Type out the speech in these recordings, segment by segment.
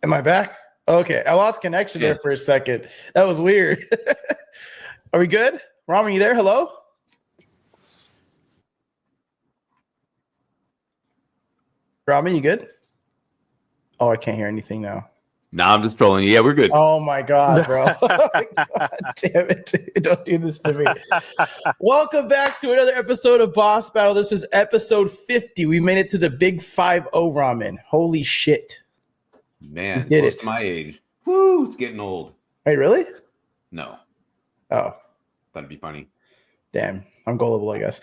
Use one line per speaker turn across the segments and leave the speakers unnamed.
Am I back? Okay, I lost connection there for a second. That was weird. Are we good? Ramen, you there? Hello? Ramen, you good? Oh, I can't hear anything now.
Nah, I'm just trolling you. Yeah, we're good.
Oh my God, bro. God damn it. Don't do this to me. Welcome back to another episode of Boss Battle. This is episode 50. We made it to the big 5-0 Ramen. Holy shit.
Man,
did
close
it.
to my age. Woo, it's getting old.
Wait, really?
No.
Oh.
That'd be funny.
Damn, I'm gullible, I guess.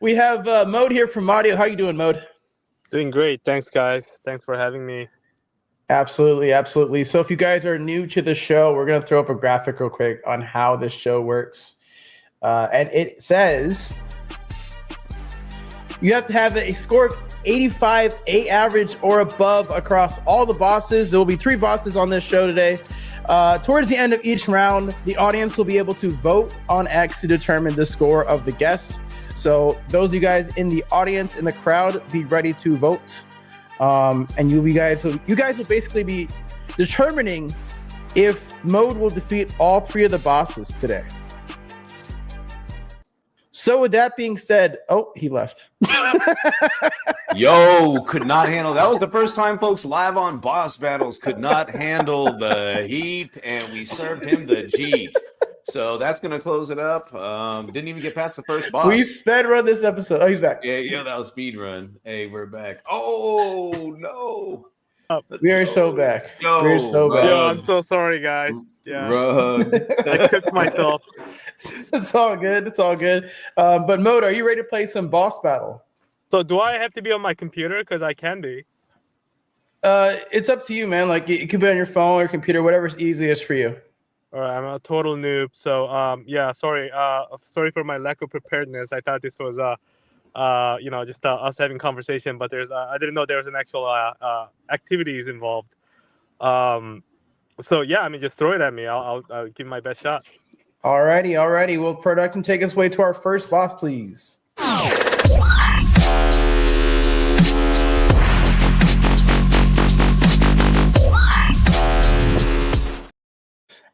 We have Mode here from Audio. How you doing, Mode?
Doing great. Thanks, guys. Thanks for having me.
Absolutely, absolutely. So if you guys are new to the show, we're going to throw up a graphic real quick on how this show works. And it says you have to have a score of 85, 8 average or above across all the bosses. There will be 3 bosses on this show today. Towards the end of each round, the audience will be able to vote on X to determine the score of the guest. So those of you guys in the audience, in the crowd, be ready to vote. And you guys will basically be determining if Mode will defeat all 3 of the bosses today. So with that being said, oh, he left.
Yo, could not handle. That was the first time, folks, live on Boss Battles could not handle the heat, and we served him the jeet. So that's gonna close it up. Didn't even get past the first boss.
We sped run this episode. Oh, he's back.
Yeah, that was speed run. Hey, we're back. Oh no.
We are so back.
We're
so back.
Yo, I'm so sorry, guys. Yeah, I cooked myself.
It's all good. It's all good. But Mode, are you ready to play some boss battle?
So do I have to be on my computer? Because I can be.
It's up to you, man. Like it could be on your phone or computer, whatever's easiest for you.
All right, I'm a total noob. So yeah, sorry. Sorry for my lack of preparedness. I thought this was just us having conversation, but there's I didn't know there was an actual activities involved. So yeah, I mean, just throw it at me. I'll give my best shot.
Alrighty. Will production take us away to our first boss, please?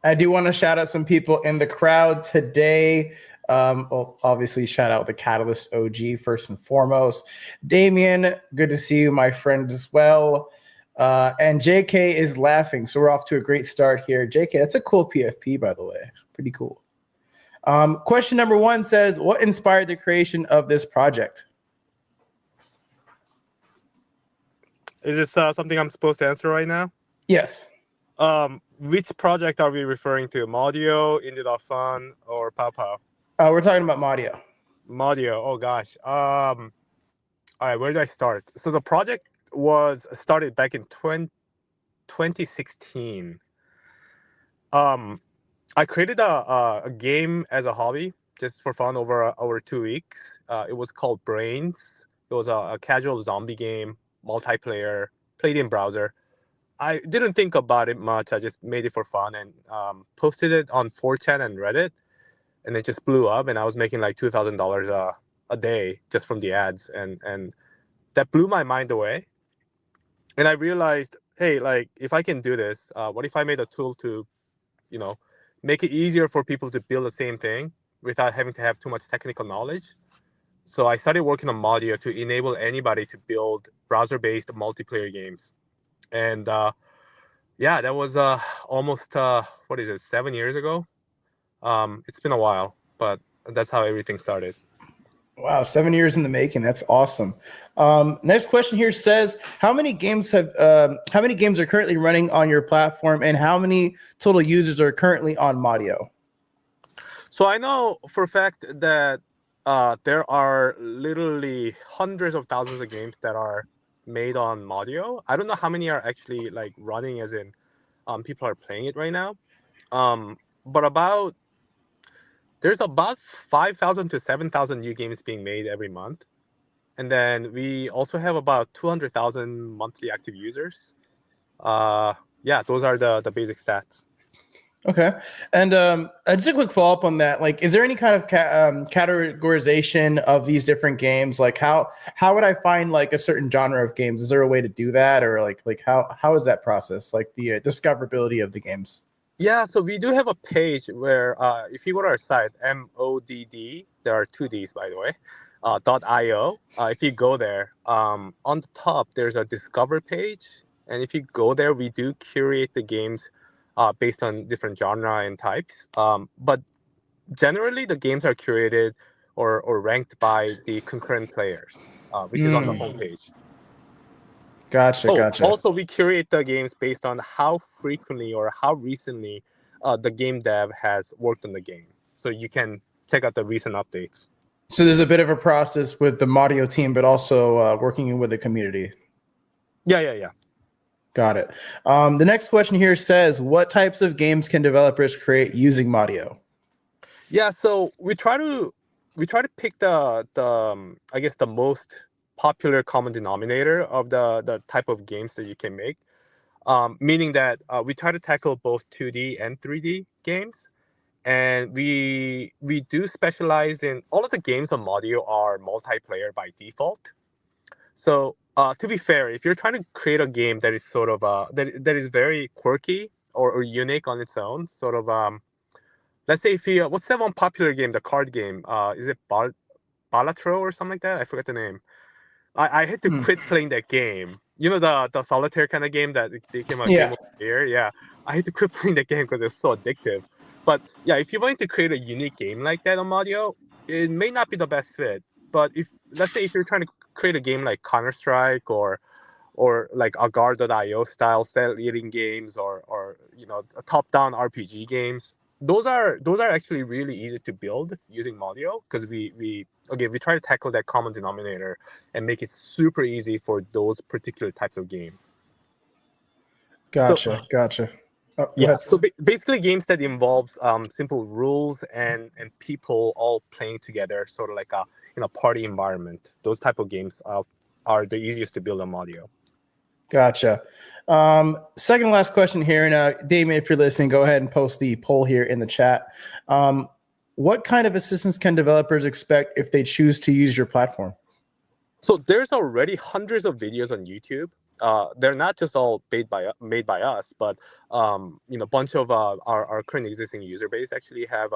I do want to shout out some people in the crowd today. Well, obviously, shout out the Catalyst OG first and foremost. Damien, good to see you, my friend, as well. And JK is laughing, so we're off to a great start here. JK, that's a cool PFP, by the way. Pretty cool. Question number 1 says, what inspired the creation of this project?
Is this something I'm supposed to answer right now?
Yes.
Which project are we referring to? Maudio, Indie.Fun, or Pow Pow?
We're talking about Maudio.
Maudio. Oh gosh. All right, where did I start? So the project was started back in 2016. I created a game as a hobby, just for fun, over 2 weeks. It was called Brains. It was a casual zombie game, multiplayer, played in browser. I didn't think about it much. I just made it for fun and posted it on 4chan and Reddit, and it just blew up. And I was making like $2,000 a day just from the ads, and that blew my mind away. And I realized, hey, like if I can do this, what if I made a tool to, make it easier for people to build the same thing without having to have too much technical knowledge? So I started working on Maudio to enable anybody to build browser-based multiplayer games. And yeah, that was almost 7 years ago. It's been a while, but that's how everything started.
Wow, 7 years in the making. That's awesome. Next question here says, how many games are currently running on your platform, and how many total users are currently on Maudio?
So I know for a fact that there are literally hundreds of thousands of games that are made on Maudio. I don't know how many are actually like running, as in people are playing it right now. But there's about 5,000 to 7,000 new games being made every month. And then we also have about 200,000 monthly active users. Yeah, those are the basic stats.
Okay. And just a quick follow up on that. Like, is there any kind of categorization of these different games? Like, how would I find like a certain genre of games? Is there a way to do that, or like how is that process? Like the discoverability of the games.
Yeah, so we do have a page where if you go to our site, MODD, there are two Ds by the way, .io. If you go there, on the top there's a discover page, and if you go there, we do curate the games based on different genre and types. But generally, the games are curated or ranked by the concurrent players, which is on the homepage.
Gotcha,
Oh,
gotcha.
also we curate the games based on how frequently or how recently the game dev has worked on the game. So you can check out the recent updates.
So there's a bit of a process with the Mario team, but also working with the community.
Yeah.
Got it. The next question here says, what types of games can developers create using Mario?
Yeah, so we try to pick the I guess the most popular common denominator of the type of games that you can make. Meaning that we try to tackle both 2D and 3D games, and we do specialize in all of the games on Mario are multiplayer by default. So to be fair, if you're trying to create a game that is sort of that is very quirky or unique on its own, sort of let's say if you what's that one popular game, the card game? Is it Balatro or something like that? I forgot the name. I had to quit playing that game. You know, the solitaire kind of game that became a game of the year? Yeah. I had to quit playing that game because it's so addictive. But yeah, if you wanted to create a unique game like that on Mario, it may not be the best fit. But let's say if you're trying to create a game like Counter-Strike or like Agar.io style cell-eating games or you know, top-down RPG games, those are actually really easy to build using Mario because we try to tackle that common denominator and make it super easy for those particular types of games.
Gotcha. Oh,
yeah. So basically, games that involves simple rules and people all playing together, sort of like a party environment. Those type of games are the easiest to build on Mario.
Gotcha. Second to last question here. Now, Damien, if you're listening, go ahead and post the poll here in the chat. What kind of assistance can developers expect if they choose to use your platform?
So there's already hundreds of videos on YouTube. They're not just all made by us, but a bunch of our current existing user base actually have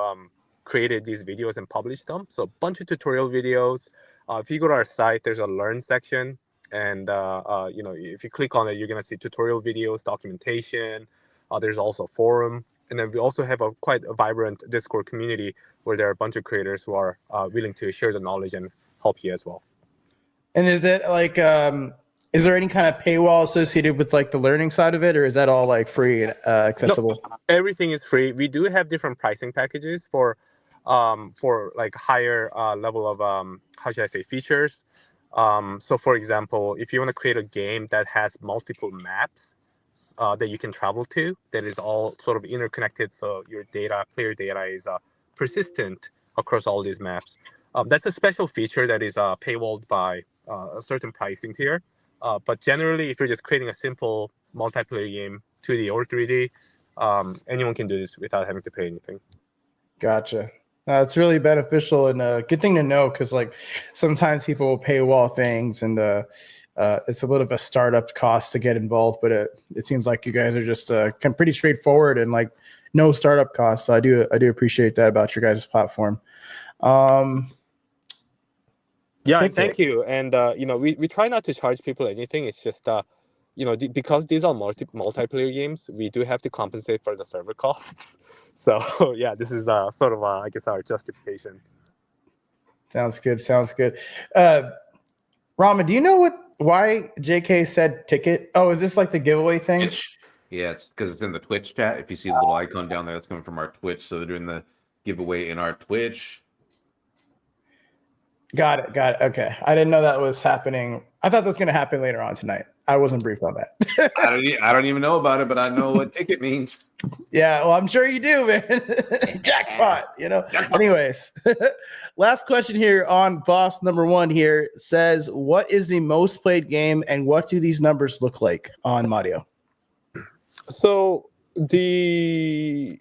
created these videos and published them. So a bunch of tutorial videos. If you go to our site, there's a learn section. And if you click on it, you're going to see tutorial videos, documentation. There's also a forum. And then we also have a quite vibrant Discord community where there are a bunch of creators who are willing to share the knowledge and help you as well.
And is it like, is there any kind of paywall associated with like the learning side of it, or is that all like free and accessible?
No, everything is free. We do have different pricing packages for like higher level of how should I say, features. So for example, if you want to create a game that has multiple maps that you can travel to, that is all sort of interconnected, so your player data is persistent across all these maps. That's a special feature that is paywalled by a certain pricing tier. But generally, if you're just creating a simple multiplayer game, 2D or 3D, anyone can do this without having to pay anything.
Gotcha. It's really beneficial and a good thing to know because like sometimes people will paywall things and it's a little bit of a startup cost to get involved, but it seems like you guys are just pretty straightforward and like no startup costs. So I do appreciate that about your guys' platform.
Yeah, thank you. And we try not to charge people anything. It's just because these are multiplayer games, we do have to compensate for the server costs. So yeah, this is sort of I guess our justification.
Sounds good. Rama, do you know why JK said ticket? Oh, is this like the giveaway thing?
Twitch. Yeah, it's because it's in the Twitch chat. If you see the little icon down there, it's coming from our Twitch. So they're doing the giveaway in our Twitch.
Got it. Okay. I didn't know that was happening. I thought that was going to happen later on tonight. I wasn't briefed on that.
I don't even know about it, but I know what ticket means.
Yeah, well, I'm sure you do, man. Jackpot, Jackpot. Anyways, last question here on boss number 1 here says, what is the most played game and what do these numbers look like on Mario?
So the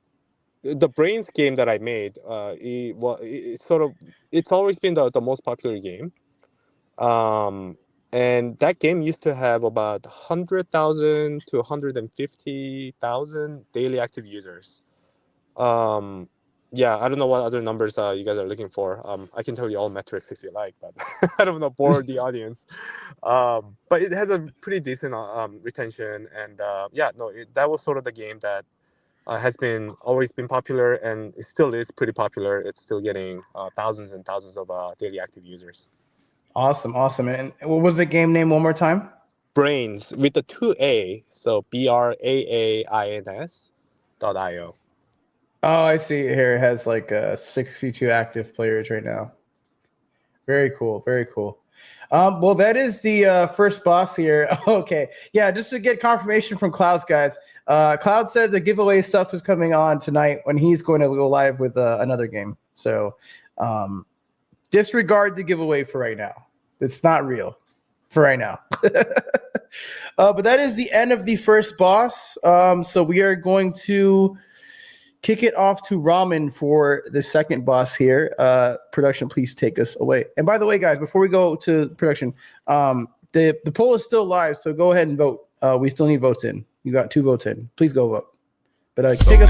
the Brains game that I made, it's always been the most popular game. And that game used to have about 100,000 to 150,000 daily active users. Yeah, I don't know what other numbers you guys are looking for. I can tell you all metrics if you like, but I don't want to bore the audience. But it has a pretty decent retention, and that was sort of the game that has always been popular, and it still is pretty popular. It's still getting thousands and thousands of daily active users.
Awesome. And what was the game name one more time?
Brains with the 2A, so BRAAINS.io.
Oh, I see it here. It has like 62 active players right now. Very cool. Well, that is the first boss here. Okay. Yeah, just to get confirmation from Cloud's guys. Cloud said the giveaway stuff is coming on tonight when he's going to go live with another game. So disregard the giveaway for right now. It's not real for right now. But that is the end of the first boss. So we are going to kick it off to Ramen for the second boss here. Production, please take us away. And by the way, guys, before we go to production, the poll is still live, so go ahead and vote. We still need votes in. You got 2 votes in. Please go vote. But take us.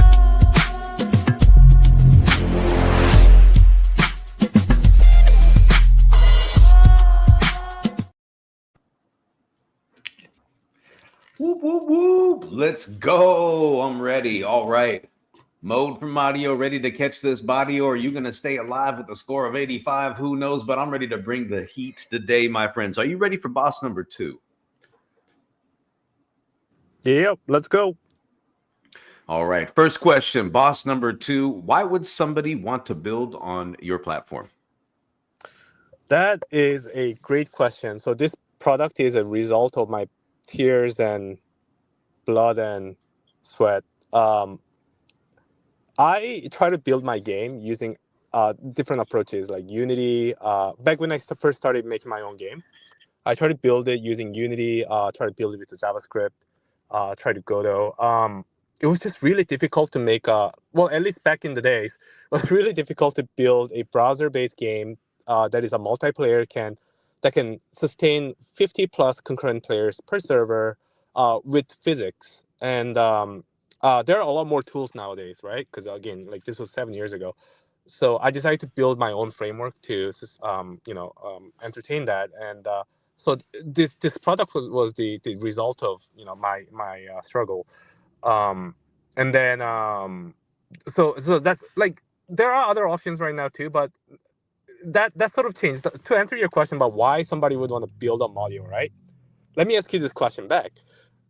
Whoop, whoop, whoop. Let's go. I'm ready. All right. Mode from Mario, ready to catch this body, or are you going to stay alive with a score of 85? Who knows? But I'm ready to bring the heat today, my friends. Are you ready for boss number 2?
Yep, let's go.
All right. First question, boss number 2. Why would somebody want to build on your platform?
That is a great question. So this product is a result of my tears and blood and sweat. I try to build my game using different approaches like Unity. Back when I first started making my own game, I tried to build it using Unity, try to build it with the JavaScript, try to Godot. It was just really difficult to make at least back in the days, it was really difficult to build a browser-based game that is a multiplayer that can sustain 50 plus concurrent players per server with physics. And there are a lot more tools nowadays, right? Because again, like this was 7 years ago. So I decided to build my own framework to, entertain that. And so this product was the result of my struggle. And then so that's like there are other options right now too, but that sort of changed. To answer your question about why somebody would want to build a module, right? Let me ask you this question back.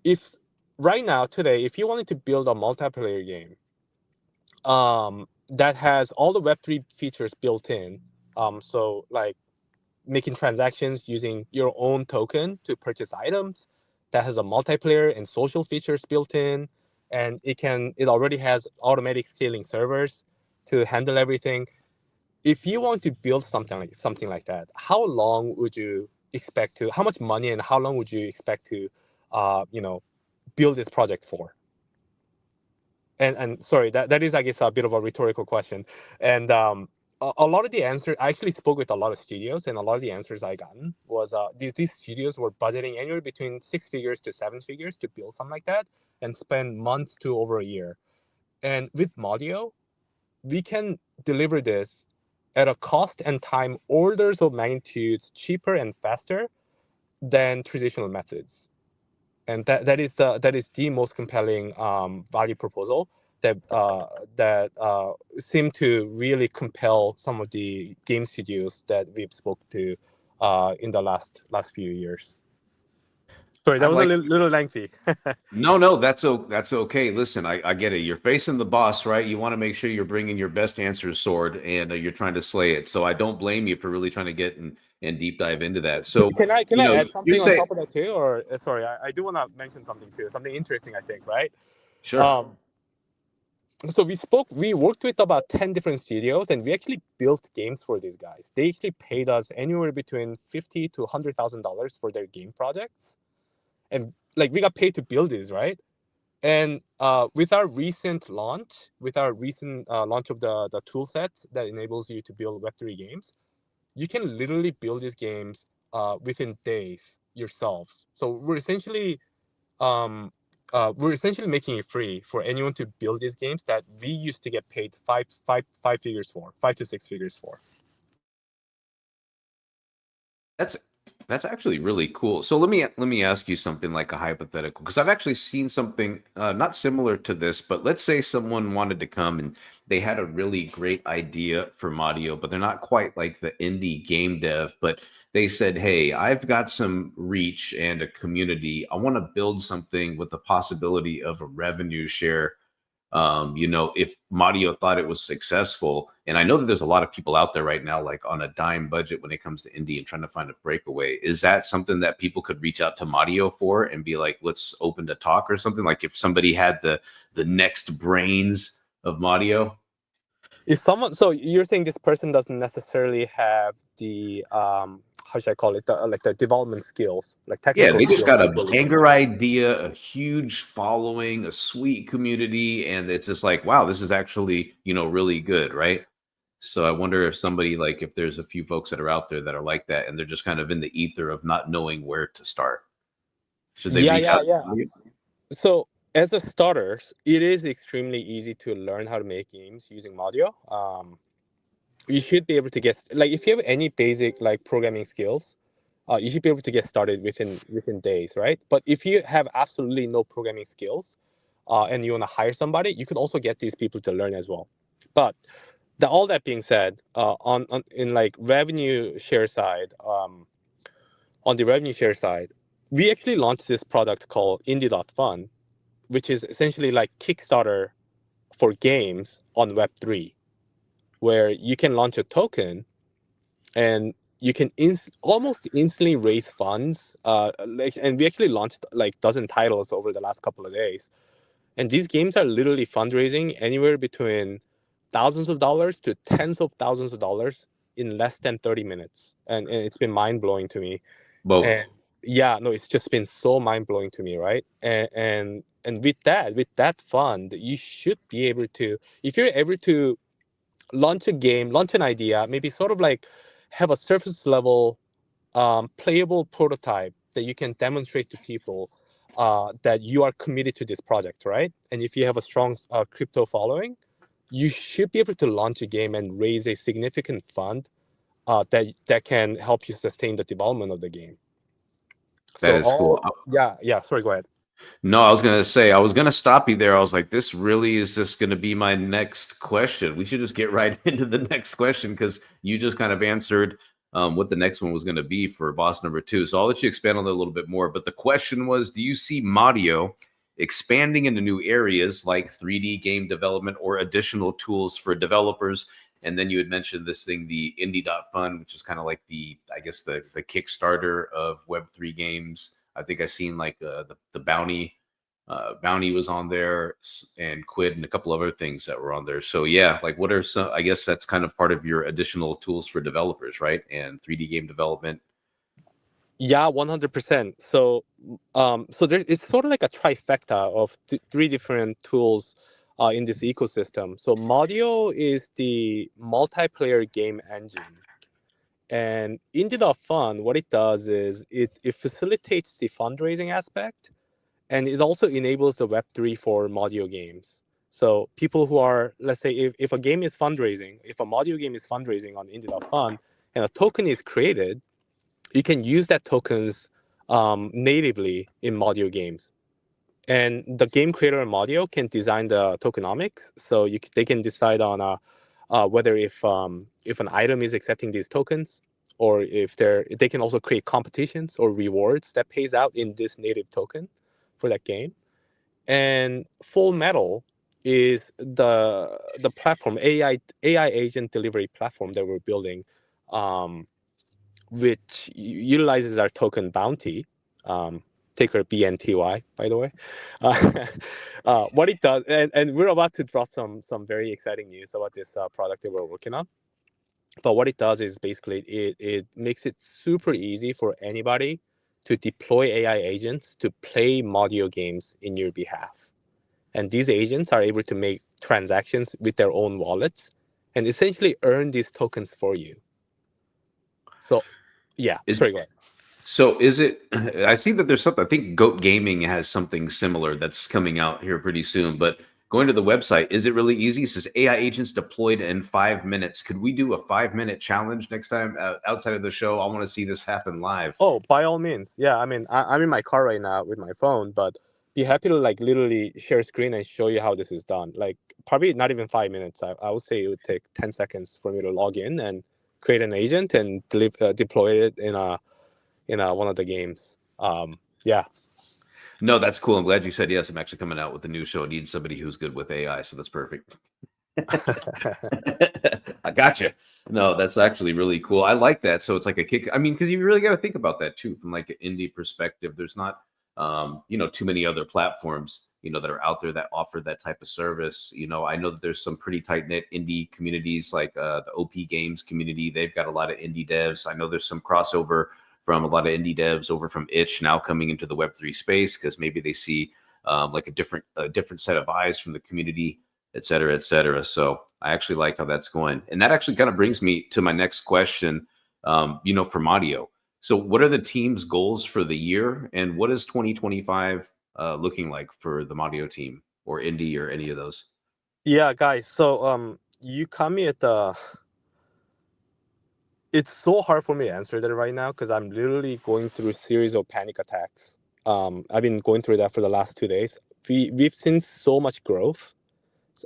If right now, today, if you wanted to build a multiplayer game that has all the Web3 features built in, so like making transactions using your own token to purchase items, that has a multiplayer and social features built in, and it already has automatic scaling servers to handle everything. If you want to build something like that, how long would you expect to? How much money and how long would you expect to, build this project for? And sorry, that is, I guess, a bit of a rhetorical question. And a lot of the answers, I actually spoke with a lot of studios, and a lot of the answers I gotten was these studios were budgeting anywhere between 6 figures to 7 figures to build something like that and spend months to over a year. And with Modio, we can deliver this at a cost and time orders of magnitudes cheaper and faster than traditional methods. And that is the most compelling value proposal that seem to really compel some of the game studios that we've spoke to in the last few years. Sorry, that was a little lengthy.
No, that's okay. Listen, I get it. You're facing the boss, right? You want to make sure you're bringing your best answer sword, and you're trying to slay it. So I don't blame you for really trying to get and deep dive into that. So
can I add something on top of that too? Or sorry, I do want to mention something too, something interesting, I think, right?
Sure.
So we worked with about 10 different studios, and we actually built games for these guys. They actually paid us anywhere between $50,000 to $100,000 for their game projects. And like we got paid to build these, right? And with our recent launch of the tool set that enables you to build Web3 games, you can literally build these games within days yourselves. So we're essentially making it free for anyone to build these games that we used to get paid five to six figures for.
That's actually really cool. So let me ask you something like a hypothetical, because I've actually seen something not similar to this, but let's say someone wanted to come and they had a really great idea for Mario, but they're not quite like the indie game dev, but they said, "Hey, I've got some reach and a community. I want to build something with the possibility of a revenue share, if Mario thought it was successful." And I know that there's a lot of people out there right now, like on a dime budget when it comes to indie and trying to find a breakaway. Is that something that people could reach out to Mario for and be like, let's open to talk or something? Like if somebody had the next brains of Mario?
So you're saying this person doesn't necessarily have the how should I call it, the development skills, like
Yeah,
technical
they just
skills
got
to
a
build a game.
banger idea, a huge following, a sweet community, and it's just like, wow, this is actually, really good, right? So I wonder if somebody like if there's a few folks that are out there that are like that and they're just kind of in the ether of not knowing where to start. Should they reach out
Yeah.
to you?
So as a starter, it is extremely easy to learn how to make games using Audio. You should be able to get, like, if you have any basic like programming skills, you should be able to get started within days, right? But if you have absolutely no programming skills, and you want to hire somebody, you can also get these people to learn as well. But all that being said, on in like revenue share side, on the revenue share side, we actually launched this product called Indie.Fun, which is essentially like Kickstarter for games on Web3, where you can launch a token and you can almost instantly raise funds. And we actually launched like dozen titles over the last couple of days. And these games are literally fundraising anywhere between thousands of dollars to tens of thousands of dollars in less than 30 minutes. And it's been mind blowing to me.
Both.
And yeah, no, it's just been so mind blowing to me, right? And with that fund, you should be able to, if you're able to launch a game, launch an idea, maybe sort of like have a surface level playable prototype that you can demonstrate to people that you are committed to this project, right? And if you have a strong crypto following, you should be able to launch a game and raise a significant fund that can help you sustain the development of the game.
That
So
is cool.
yeah. Sorry, go ahead.
No, I was gonna say, I was gonna stop you there. I was like, this really is just gonna be my next question. We should just get right into the next question because you just kind of answered what the next one was gonna be for boss number 2. So I'll let you expand on that a little bit more. But the question was, do you see Mario expanding into new areas like 3D game development or additional tools for developers? And then you had mentioned this thing, the Indie.Fun, which is kind of like I guess the Kickstarter of Web3 games. I think I've seen like the Bounty was on there, and Quid and a couple other things that were on there. So yeah, like what are some, I guess that's kind of part of your additional tools for developers, right? And 3D game development.
Yeah, 100%. So it's sort of like a trifecta of three different tools in this ecosystem. So Modio is the multiplayer game engine. And Indie.Fun, what it does is it facilitates the fundraising aspect, and it also enables the Web3 for Modio games. So people who are, let's say, if a game is fundraising, if a Modio game is fundraising on Indie.Fun and a token is created, you can use that tokens natively in Modio games. And the game creator in Modio can design the tokenomics, so they can decide on whether if an item is accepting these tokens, or if they can also create competitions or rewards that pays out in this native token for that game. And Full Metal is the platform, AI agent delivery platform that we're building, which utilizes our token Bounty, ticker BNTY, by the way. What it does, and we're about to drop some very exciting news about this product that we're working on. But what it does is basically it makes it super easy for anybody to deploy AI agents to play Modio games in your behalf. and these agents are able to make transactions with their own wallets and essentially earn these tokens for you. So, yeah, sorry, go ahead.
So is it? I see that there's something. I think Goat Gaming has something similar that's coming out here pretty soon. But going to the website, is it really easy? It says AI agents deployed in 5 minutes. Could we do a 5-minute challenge next time outside of the show? I want to see this happen live.
Oh, by all means. Yeah, I mean, I'm in my car right now with my phone, but be happy to like literally share screen and show you how this is done. Like probably not even 5 minutes. I would say it would take 10 seconds for me to log in and create an agent and deploy it in one of the games. Yeah.
No, that's cool. I'm glad you said yes. I'm actually coming out with a new show. I need somebody who's good with AI, so that's perfect. I gotcha. No, that's actually really cool. I like that. So it's like a kick. I mean, because you really got to think about that too, from like an indie perspective. There's not, too many other platforms, that are out there that offer that type of service. I know that there's some pretty tight knit indie communities, like the OP Games community. They've got a lot of indie devs. I know there's some crossover from a lot of indie devs over from Itch now coming into the Web3 space because maybe they see like a different set of eyes from the community, et cetera, et cetera. So I actually like how that's going. And that actually kind of brings me to my next question, for Madio. So what are the team's goals for the year? And what is 2025 looking like for the Madio team or Indie or any of those?
Yeah, guys. So you caught me at the... It's so hard for me to answer that right now because I'm literally going through a series of panic attacks. I've been going through that for the last 2 days. We've seen so much growth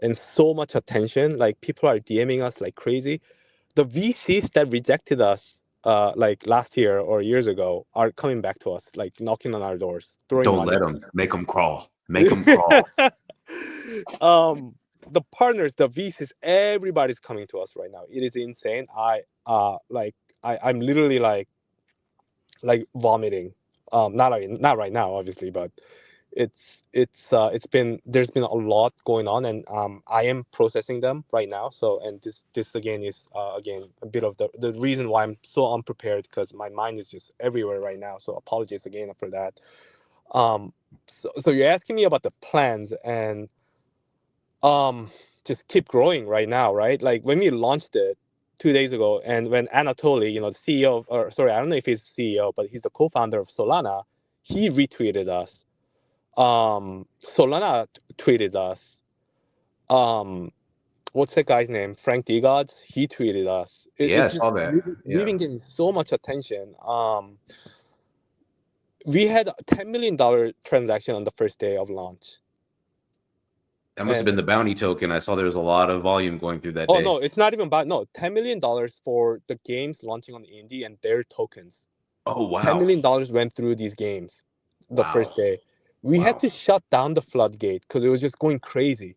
and so much attention. Like people are DMing us like crazy. The VCs that rejected us like last year or years ago are coming back to us, like knocking on our doors.
Don't let them. Make them crawl. Make them crawl.
The partners, the VCs, everybody's coming to us right now. It is insane. I'm literally like vomiting. Not right now, obviously, but there's been a lot going on, and I am processing them right now. So, and this again is again a bit of the reason why I'm so unprepared, because my mind is just everywhere right now. So apologies again for that. So you're asking me about the plans, and just keep growing right now, right? Like when we launched it 2 days ago, and when Anatoly, the CEO, or sorry, I don't know if he's the CEO, but he's the co-founder of Solana, he retweeted us. Solana tweeted us. What's that guy's name? Frank DeGods. He tweeted us.
I saw that.
We've been getting so much attention. We had a $10 million transaction on the first day of launch.
That must have been the bounty token. I saw there was a lot of volume going through that day.
Oh, no, it's not even about, no, $10 million for the games launching on the indie and their tokens.
Oh, wow.
$10 million went through these games the first day. We had to shut down the floodgate because it was just going crazy.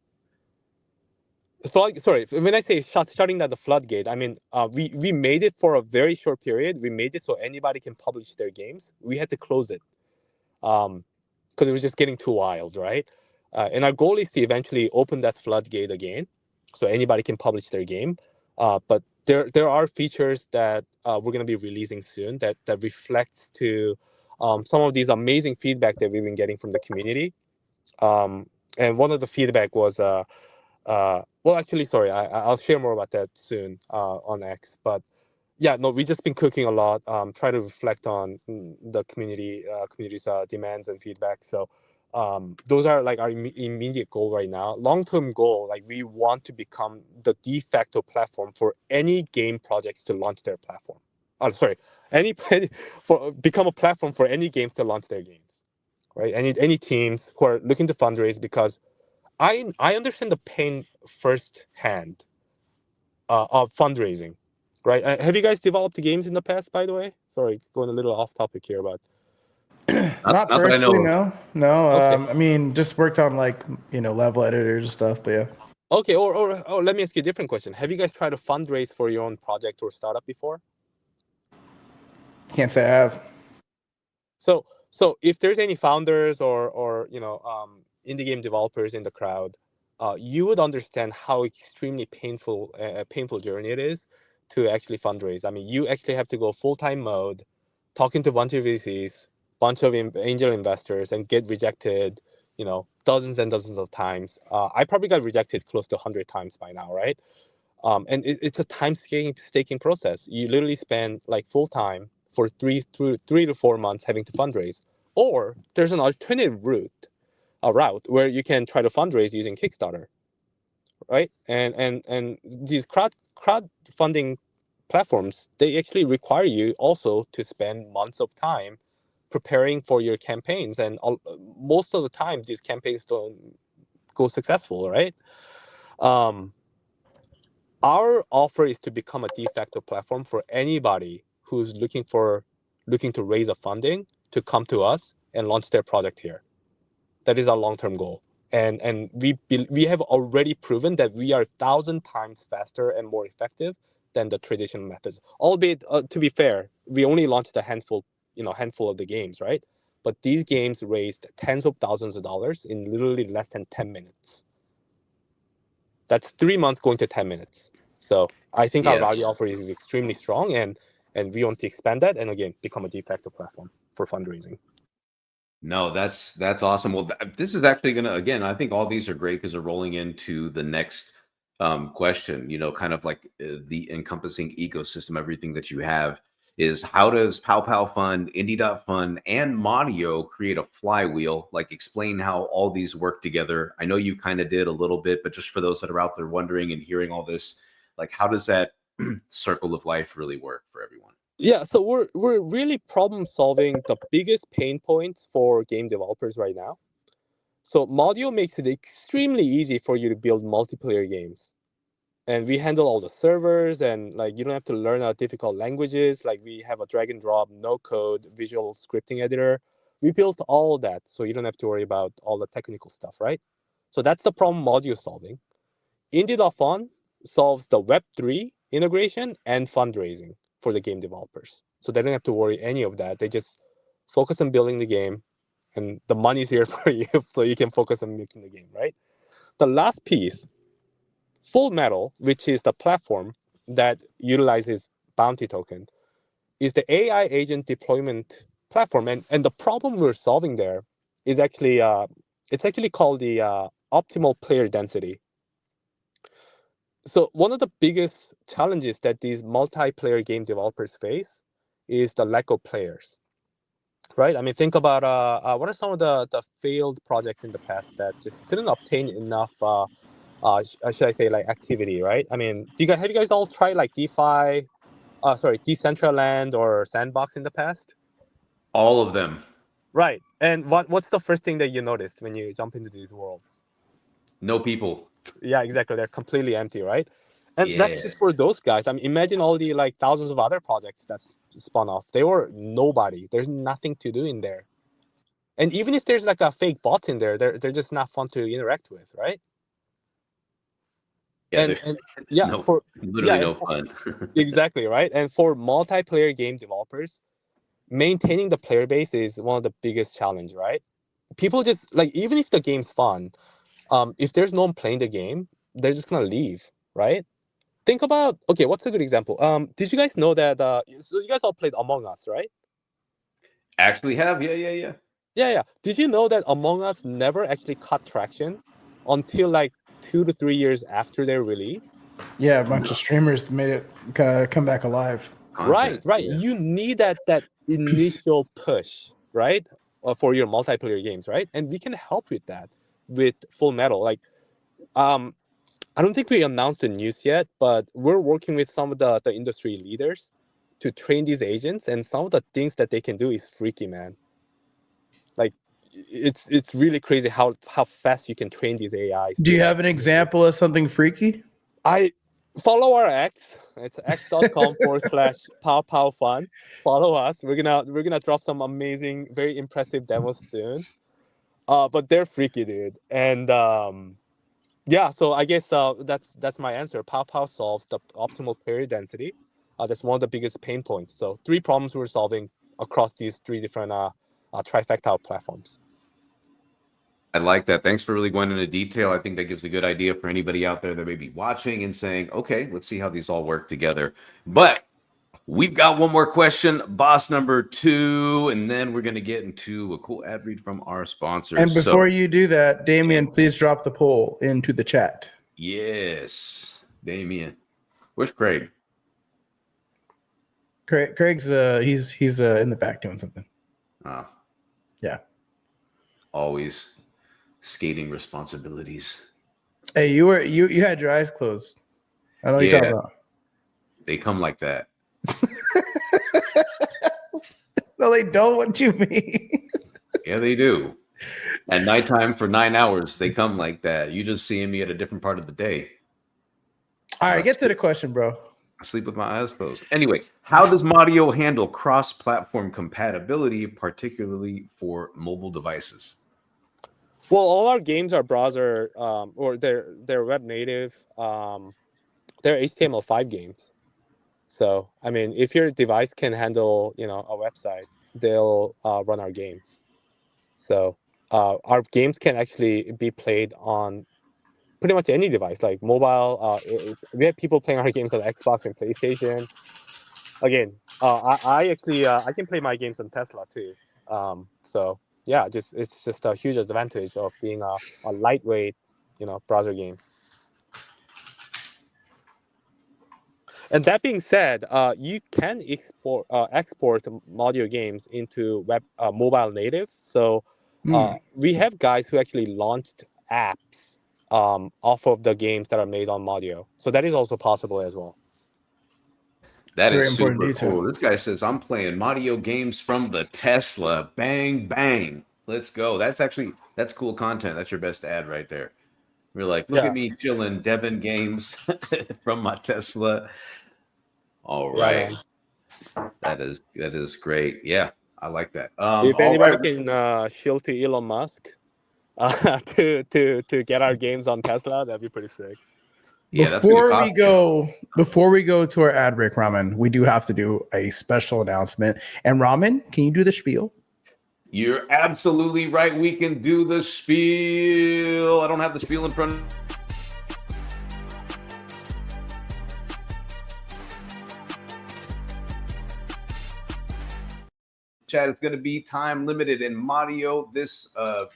Sorry, when I say shutting down the floodgate, I mean, we made it for a very short period. We made it so anybody can publish their games. We had to close it because it was just getting too wild, right? And our goal is to eventually open that floodgate again so anybody can publish their game. But there are features that we're going to be releasing soon that reflects to some of these amazing feedback that we've been getting from the community. And one of the feedback was, actually, sorry, I'll share more about that soon on X. But yeah, no, we've just been cooking a lot, try to reflect on the community's demands and feedback. So those are like our immediate goal right now. Long-term goal, like we want to become the de facto platform for any game projects to launch their platform. Become a platform for any games to launch their games, right? Any teams who are looking to fundraise, because I understand the pain firsthand of fundraising, right? Have you guys developed games in the past, by the way? Sorry, going a little off topic here, but
not personally, no.
Okay.
I mean, just worked on like level editors and stuff, but yeah.
Okay, or let me ask you a different question. Have you guys tried to fundraise for your own project or startup before?
Can't say I have.
So if there's any founders or indie game developers in the crowd, you would understand how extremely painful journey it is to actually fundraise. I mean, you actually have to go full-time mode, talking to a bunch of VCs, bunch of angel investors, and get rejected, dozens and dozens of times. I probably got rejected close to 100 times by now, right? And it's a time staking process. You literally spend like full time for 3 to 4 months having to fundraise. Or there's an alternative route where you can try to fundraise using Kickstarter, right? And these crowdfunding platforms, they actually require you also to spend months of time preparing for your campaigns, and most of the time these campaigns don't go successful, right? Our offer is to become a de facto platform for anybody who's looking to raise a funding to come to us and launch their project here. That is our long-term goal. And we have already proven that we are 1,000 times faster and more effective than the traditional methods. Albeit, to be fair, we only launched a handful of the games, right? But these games raised tens of thousands of dollars in literally less than 10 minutes. That's 3 months going to 10 minutes. So I think our value offer is extremely strong, and we want to expand that and again become a de facto platform for fundraising.
No, that's awesome. Well, this is actually gonna, again, I think all these are great because they're rolling into the next question. Kind of like the encompassing ecosystem, everything that you have is how does Pow Pow Fund, Indie.Fund, and Modio create a flywheel? Like, explain how all these work together. I know you kind of did a little bit, but just for those that are out there wondering and hearing all this, like, how does that circle of life really work for everyone?
Yeah, so we're really problem solving the biggest pain points for game developers right now. So Modio makes it extremely easy for you to build multiplayer games. And we handle all the servers, and like you don't have to learn difficult languages. Like we have a drag and drop, no code, visual scripting editor. We built all of that, so you don't have to worry about all the technical stuff, right? So that's the problem Modio solving. Indie.Fund solves the Web3 integration and fundraising for the game developers. So they don't have to worry any of that. They just focus on building the game, and the money's here for you, so you can focus on making the game, right? The last piece, Full Metal, which is the platform that utilizes Bounty Token, is the AI agent deployment platform. And the problem we're solving there is actually, it's actually called the optimal player density. So one of the biggest challenges that these multiplayer game developers face is the lack of players, right? I mean, think about what are some of the failed projects in the past that just couldn't obtain enough should I say, like, activity, right? I mean, have you guys all tried like Decentraland or Sandbox in the past?
All of them.
Right. And what's the first thing that you notice when you jump into these worlds?
No people.
Yeah, exactly. They're completely empty, right? And that's just for those guys. I mean, imagine all the like thousands of other projects that's spun off. They were nobody. There's nothing to do in there. And even if there's like a fake bot in there, they're just not fun to interact with, right?
Yeah, no fun.
Exactly, right? And for multiplayer game developers, maintaining the player base is one of the biggest challenge, right? People just like, even if the game's fun, if there's no one playing the game, they're just gonna leave, right? Think about, okay, what's a good example? Did you guys know that so you guys all played Among Us, right?
Actually have, yeah.
Did you know that Among Us never actually caught traction until like 2 to 3 years after their release?
Yeah, a bunch of streamers made it come back alive.
Content.
Right. Yeah. You need that initial push, right, for your multiplayer games, right? And we can help with that with Full Metal. Like, I don't think we announced the news yet, but we're working with some of the industry leaders to train these agents, and some of the things that they can do is freaky, man. Like, it's really crazy how fast you can train these AIs.
Do you have an example of something freaky?
I follow our X. It's x.com/PowPowFun. Follow us. We're gonna drop some amazing, very impressive demos soon. But they're freaky, dude. And yeah, so I guess that's my answer. Pow Pow solves the optimal player density. That's one of the biggest pain points. So 3 problems we're solving across these 3 different trifecta platforms.
I like that. Thanks for really going into detail. I think that gives a good idea for anybody out there that may be watching and saying, okay, let's see how these all work together. But We've got one more question, boss number 2, and then we're going to get into a cool ad read from our sponsors.
And before you do that, Damien, please drop the poll into the chat.
Yes, Damien. Where's Craig?
Craig's he's in the back doing something.
Oh,
yeah.
Always skating responsibilities.
Hey, you had your eyes closed. I know what you're talking about.
They come like that.
No, they don't. What you mean?
Yeah, they do. At nighttime for 9 hours, they come like that. You just seeing me at a different part of the day.
All right, get to the question, bro.
I sleep with my eyes closed. Anyway, how does Mario handle cross-platform compatibility, particularly for mobile devices?
Well, all our games are browser or they're web native. They're HTML5 games. So, I mean, if your device can handle, a website, they'll run our games. So, our games can actually be played on pretty much any device, like mobile. We have people playing our games on Xbox and PlayStation. Again, I actually I can play my games on Tesla too. So yeah, it's just a huge advantage of being a lightweight, browser games. And that being said, you can export Mario games into web mobile native. So we have guys who actually launched apps off of the games that are made on Mario. So that is also possible as well.
That is super cool. This guy says, I'm playing Mario games from the Tesla. Bang, bang. Let's go. That's cool content. That's your best ad right there. We're like, look at me chilling, Devin games from my Tesla. All right. Yeah. That is great. Yeah, I like that.
If anybody can shield to Elon Musk to get our games on Tesla, that'd be pretty sick.
Yeah,
before we go to our ad break, Ramen, we do have to do a special announcement. And Ramen, can you do the spiel?
You're absolutely right. We can do the spiel. I don't have the spiel in front of me. Chat, it's going to be time limited in Mario. This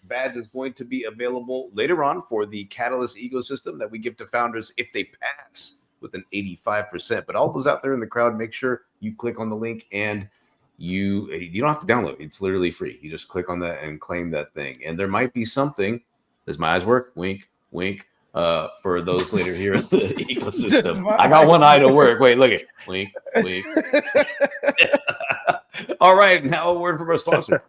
badge is going to be available later on for the Catalyst ecosystem that we give to founders if they pass with an 85%. But all those out there in the crowd, make sure you click on the link and you don't have to download it. It's literally free. You just click on that and claim that thing. And there might be something. Does my eyes work? Wink, wink. For those later here in the ecosystem. I got one eye to work. Wait, look at wink, wink. All right, now a word from our sponsor.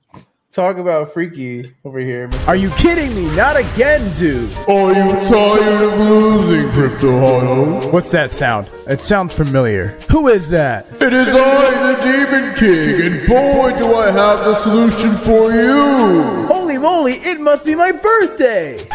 Talk about freaky over here. Are you kidding me? Not again, dude.
Are you tired of losing, Crypto Hollow?
What's that sound? It sounds familiar. Who is that?
It is I, the Demon King, and boy, do I have the solution for you.
Holy moly, it must be my birthday.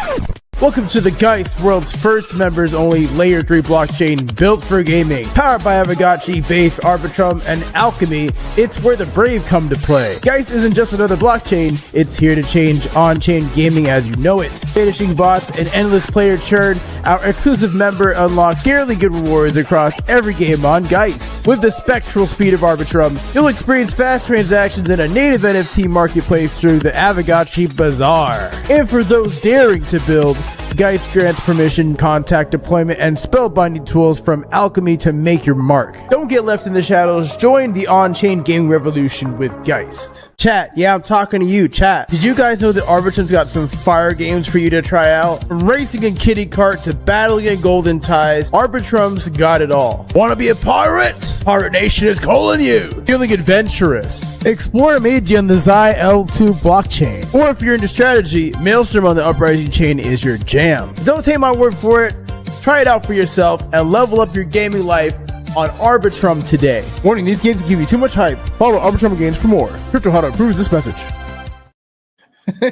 Welcome to the Geist, world's first members-only Layer 3 blockchain built for gaming. Powered by Aavegotchi, Base, Arbitrum, and Alchemy, it's where the brave come to play. Geist isn't just another blockchain, it's here to change on-chain gaming as you know it. Finishing bots and endless player churn, our exclusive member unlocks scarily good rewards across every game on Geist. With the spectral speed of Arbitrum, you'll experience fast transactions in a native NFT marketplace through the Aavegotchi Bazaar. And for those daring to build, Geist grants permission, contact deployment, and spellbinding tools from Alchemy to make your mark. Don't get left in the shadows. Join the on-chain gaming revolution with Geist. Chat, yeah, I'm talking to you, chat. Did you guys know that Arbitrum's got some fire games for you to try out? From racing in Kitty Kart to battling in Golden Ties, Arbitrum's got it all. Want to be a pirate? Pirate Nation is calling you. Feeling adventurous? Explore Magi on the Xi L2 blockchain. Or if you're into strategy, Maelstrom on the Uprising chain is your jam. Don't take my word for it. Try it out for yourself and level up your gaming life on Arbitrum today. Warning, these games give you too much hype. Follow Arbitrum Games for more. Crypto Huddle approves this message.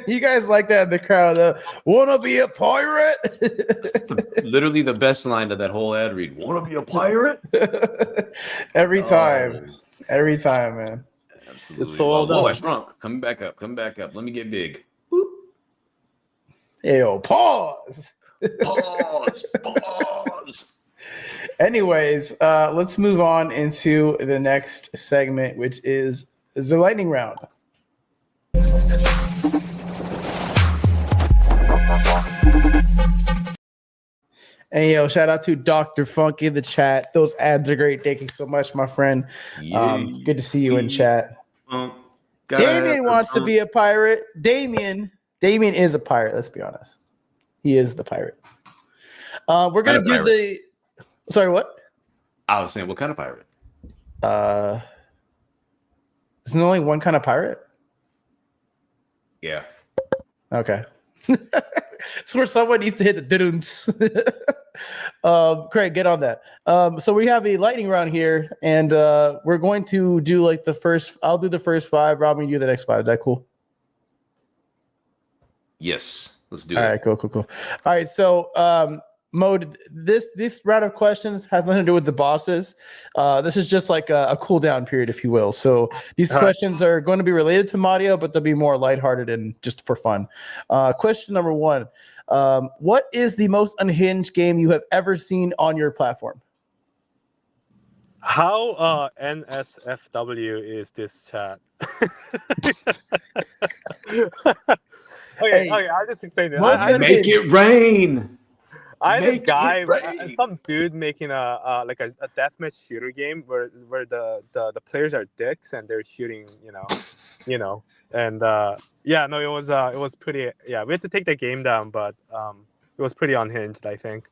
You guys like that in the crowd? Wanna be a pirate?
Literally the best line of that whole ad read. Wanna be a pirate?
Every time. Every time, man.
Absolutely. Oh, I shrunk. Coming back up. Let me get big. Boop.
Yo, pause.
Pause.
Anyways, let's move on into the next segment, which is the lightning round. And shout out to Dr. Funky in the chat. Those ads are great. Thank you so much, my friend. Good to see you in chat. Damien wants to be a pirate. Damien is a pirate. Let's be honest. He is the pirate. We're gonna do the. Sorry, what?
I was saying, what kind of pirate?
Isn't there only one kind of pirate?
Yeah.
Okay. So where someone needs to hit the dunes. Craig, get on that. So we have a lightning round here, and we're going to do like the first. I'll do the first 5. Robin, you do the next 5. Is that cool?
Yes. Let's do
All
it.
right, cool. All right, so Mode, this round of questions has nothing to do with the bosses. This is just like a cool down period, if you will. So these questions are going to be related to Mario, but they'll be more lighthearted and just for fun. Question number 1. What is the most unhinged game you have ever seen on your platform?
How NSFW is this chat? Okay, I'll just explain it.
Make it rain.
I had a
Make it
guy,
rain.
some dude making a deathmatch shooter game where the players are dicks and they're shooting, and it was pretty. Yeah, we had to take the game down, but it was pretty unhinged, I think.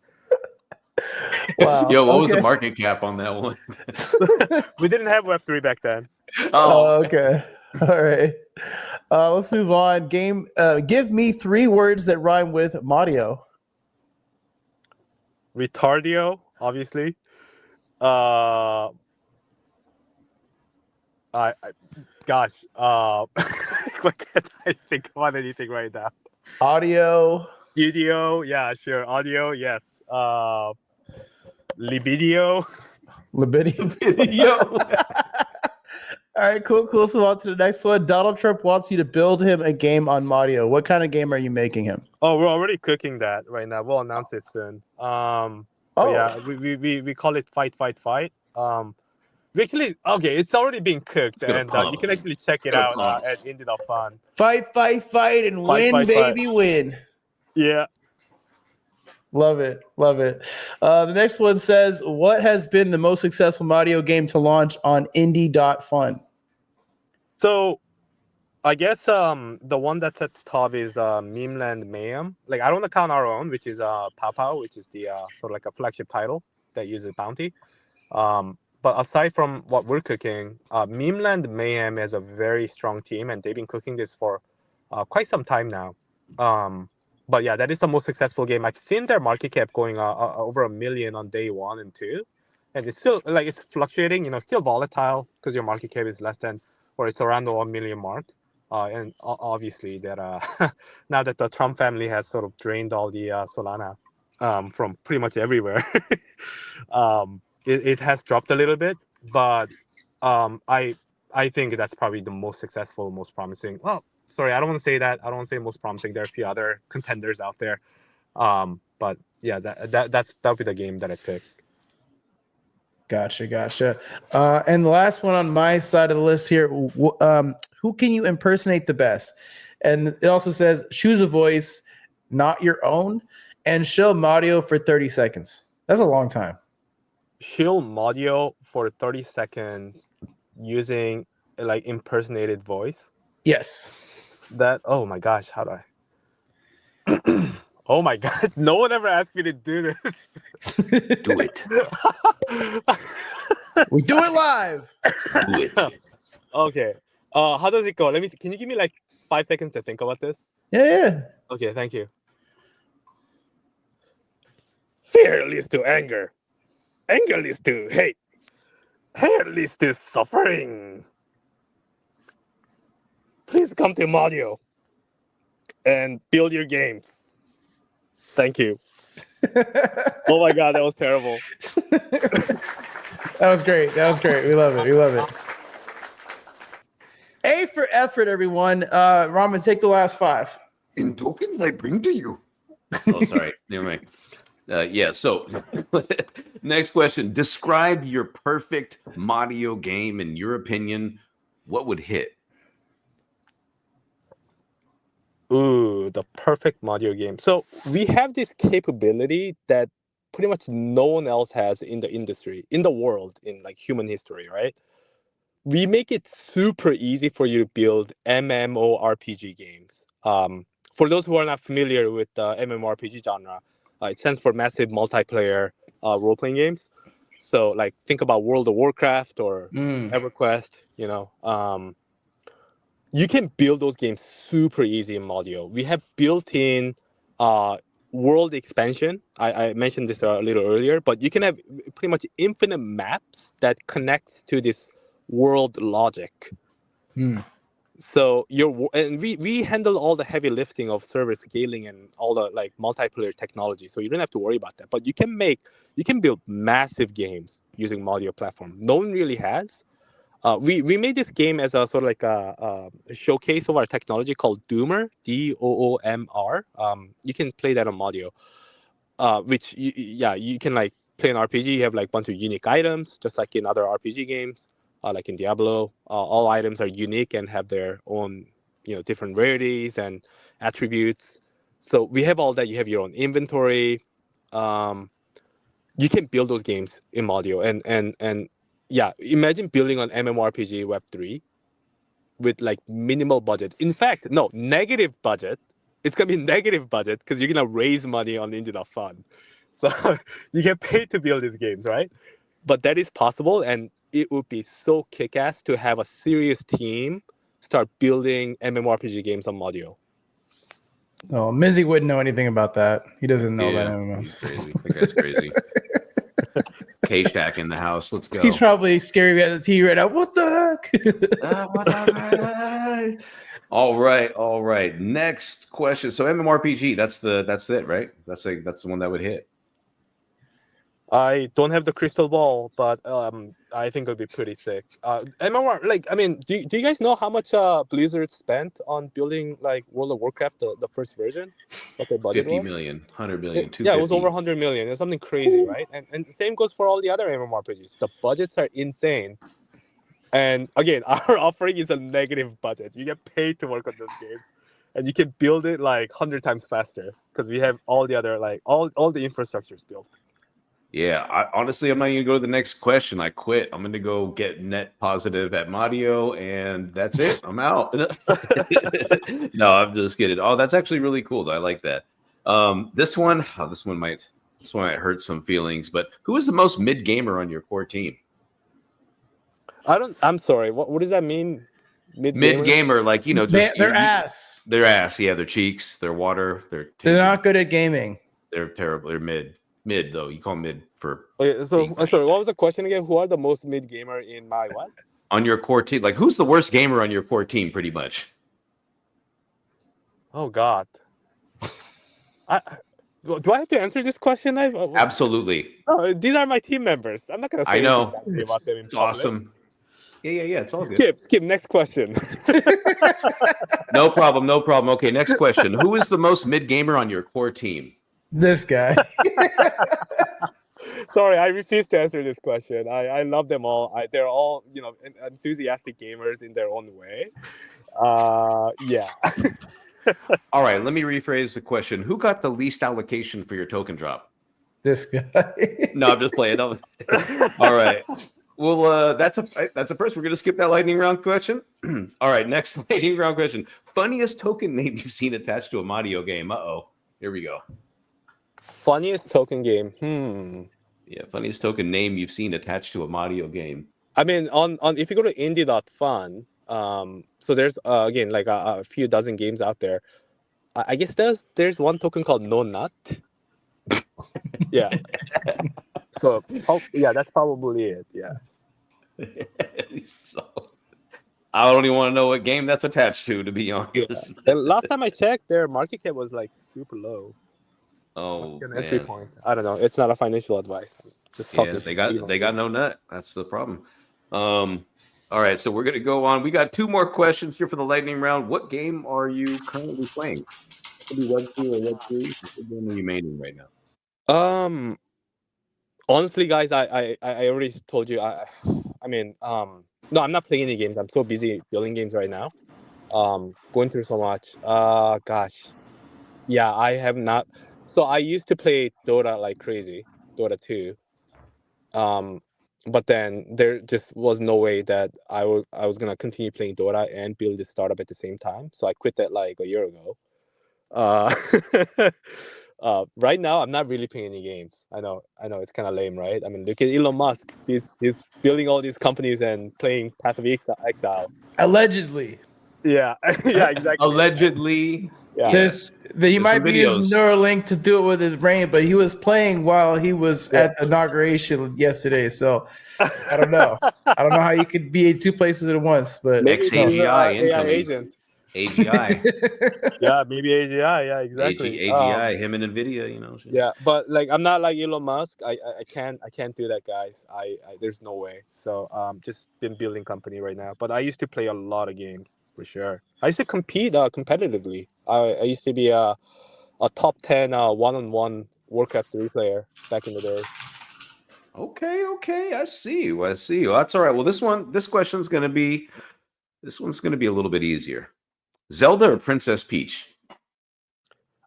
Wow.
Yo, what was the market cap on that one?
We didn't have Web3 back then.
Oh, okay. All right. Let's move on. Game. Give me 3 words that rhyme with Mario.
Retardio, obviously. What can I think about anything right now?
Audio.
Studio, yeah, sure. Audio, yes. Libidio.
Yo. All right, cool. Let's move on to the next one. Donald Trump wants you to build him a game on Mario. What kind of game are you making him?
Oh, we're already cooking that right now. We'll announce it soon. Yeah, we call it Fight. It's already being cooked, and you can actually check it out at Indie.fun.
Fight, and win, baby, win.
Yeah.
Love it. The next one says, what has been the most successful Mario game to launch on Indie.fun?
So, I guess the one that's at the top is Memeland Mayhem. Like, I don't count our own, which is Pow Pow, which is the sort of like a flagship title that uses Bounty. But aside from what we're cooking, Memeland Mayhem has a very strong team, and they've been cooking this for quite some time now. But yeah, that is the most successful game. I've seen their market cap going over $1 million on day 1 and 2, and it's still it's fluctuating. Still volatile because your market cap is less than, or it's around the 1 million mark. And obviously that now that the Trump family has sort of drained all the Solana from pretty much everywhere, it has dropped a little bit. But I think that's probably the most successful, most promising. Well, sorry, I don't want to say that. I don't want to say most promising. There are a few other contenders out there. But yeah, that'll be the game that I pick.
Gotcha. And the last one on my side of the list here, who can you impersonate the best? And it also says, choose a voice, not your own, and show Mario for 30 seconds. That's a long time.
Show Mario for 30 seconds using impersonated voice?
Yes.
Oh my gosh, how do I? Oh my god, no one ever asked me to do this.
Do it.
We do it live.
Do it.
Okay. How does it go? Can you give me 5 seconds to think about this?
Yeah.
Okay, thank you. Fear leads to anger. Anger leads to hate. Hate leads to suffering. Please come to Mario and build your games. Thank you. Oh my god, that was terrible.
That was great. We love it. A for effort, everyone. Ramen, take the last 5.
In tokens I bring to you.
Oh, sorry. Never mind. Yeah. So, next question: describe your perfect Mario game in your opinion. What would hit?
Ooh, the perfect Mario game. So we have this capability that pretty much no one else has in the industry, in the world, in like human history, right? We make it super easy for you to build MMORPG games. For those who are not familiar with the MMORPG genre, it stands for massive multiplayer role-playing games. So, like, think about World of Warcraft or EverQuest. You can build those games super easy in Modio. We have built-in world expansion. I mentioned this a little earlier, but you can have pretty much infinite maps that connect to this world logic. So we handle all the heavy lifting of server scaling and all the like multiplayer technology. So you don't have to worry about that. But you can build massive games using Modio platform. No one really has. We made this game as a sort of like a showcase of our technology called Doomer, DOOMR. You can play that on Modio, which you can like play an RPG. You have like a bunch of unique items, just like in other RPG games, like in Diablo. All items are unique and have their own different rarities and attributes. So we have all that. You have your own inventory. You can build those games in Modio and yeah, imagine building on MMORPG Web3 with like minimal budget. In fact, no, negative budget. It's going to be negative budget because you're going to raise money on Indie.fund. So you get paid to build these games, right? But that is possible, and it would be so kick-ass to have a serious team start building MMORPG games on Modio.
Oh, Mizzy wouldn't know anything about that. He doesn't know about
He's
MMOs.
crazy. That guy's crazy. K-Shack in the house. Let's go.
He's probably scary at the TV right now. What the heck?
All right. Next question. So MMORPG, that's it, right? That's the one that would hit.
I don't have the crystal ball, but I think it'll be pretty sick. MMOR, like, I mean, do you guys know how much Blizzard spent on building like World of Warcraft, the first version? What their budget
50
was?
million, 100 million,
Yeah, it was over 100 million. It's something crazy, right? And the same goes for all the other MMORPGs. The budgets are insane. And again, our offering is a negative budget. You get paid to work on those games, and you can build it like 100 times faster because we have all the other like all the infrastructures built.
Yeah, honestly, I'm not even going to go to the next question. I quit. I'm going to go get net positive at Mario, and that's it. I'm out. No, I'm just kidding. Oh, that's actually really cool, though. I like that. This one might hurt some feelings. But who is the most mid gamer on your core team?
I'm sorry. What does that mean? Mid
gamer, like just
their ass.
Their ass. Yeah, their cheeks, their water.
They're not good at gaming.
They're terrible. They're mid though. You call them mid for.
Okay, so sorry, what was the question again? Who are the most mid gamer in my what?
On your core team, like who's the worst gamer on your core team? Pretty much.
Oh God. Do I have to answer this question?
Absolutely.
Oh, these are my team members. I'm not gonna say
I know.
about them in
It's
public.
awesome. Yeah. It's all good.
Skip. Next question.
No problem. Okay, next question. Who is the most mid gamer on your core team?
This guy.
Sorry, I refuse to answer this question. I love them all. They're all enthusiastic gamers in their own way. Yeah.
All right, let me rephrase the question. Who got the least allocation for your token drop?
This guy.
No, I'm just playing. All right. Well, that's a first. We're going to skip that lightning round question. All right, next lightning round question. Funniest token name you've seen attached to a Mario game? Uh-oh. Here we go.
Funniest token game.
Yeah, funniest token name you've seen attached to a Mario game.
I mean, on if you go to indie.fun, so there's again like a few dozen games out there. I guess there's one token called No Nut. Yeah. So yeah, that's probably it. Yeah.
So, I don't even want to know what game that's attached to be honest.
Yeah. And last time I checked, their market cap was like super low.
Oh,
an entry point. I don't know. It's not a financial advice. Just talking.
Yeah, they got no nut. That's the problem. All right, so we're gonna go on. We got two more questions here for the lightning round. What game are you currently playing? It could be Web 2 or Web 3. What game are you maining right now?
Honestly, guys, I already told you. I mean, no, I'm not playing any games. I'm so busy building games right now. Going through so much. Gosh, yeah, I have not. So I used to play Dota like crazy, Dota 2. Um, but then there just was no way that I was gonna continue playing Dota and build this startup at the same time. So I quit that like a year ago. Uh, right now I'm not really playing any games. I know it's kind of lame, right? I mean, look at Elon Musk. He's building all these companies and playing Path of Exile.
Allegedly.
Yeah, yeah, exactly.
Allegedly.
Yeah.
He
There's
might
some
be using
videos.
Neuralink to do it with his brain, but he was playing while he was
Yeah.
at the inauguration yesterday. So I don't know. I don't know how you could be in two places at once, but
Maybe
Next
he's an
AGI
AI
incoming.
agent.
AGI.
Yeah, maybe AGI. Yeah, exactly.
AGI, him and Nvidia, you know. Shit.
Yeah, but like I'm not like Elon Musk. I can't do that, guys. I there's no way. So just been building company right now. But I used to play a lot of games for sure. I used to compete competitively. I used to be a top 10 one-on-one Warcraft 3 player back in the day.
Okay. I see you. Well, that's all right. Well, this one's gonna be a little bit easier. Zelda or Princess Peach?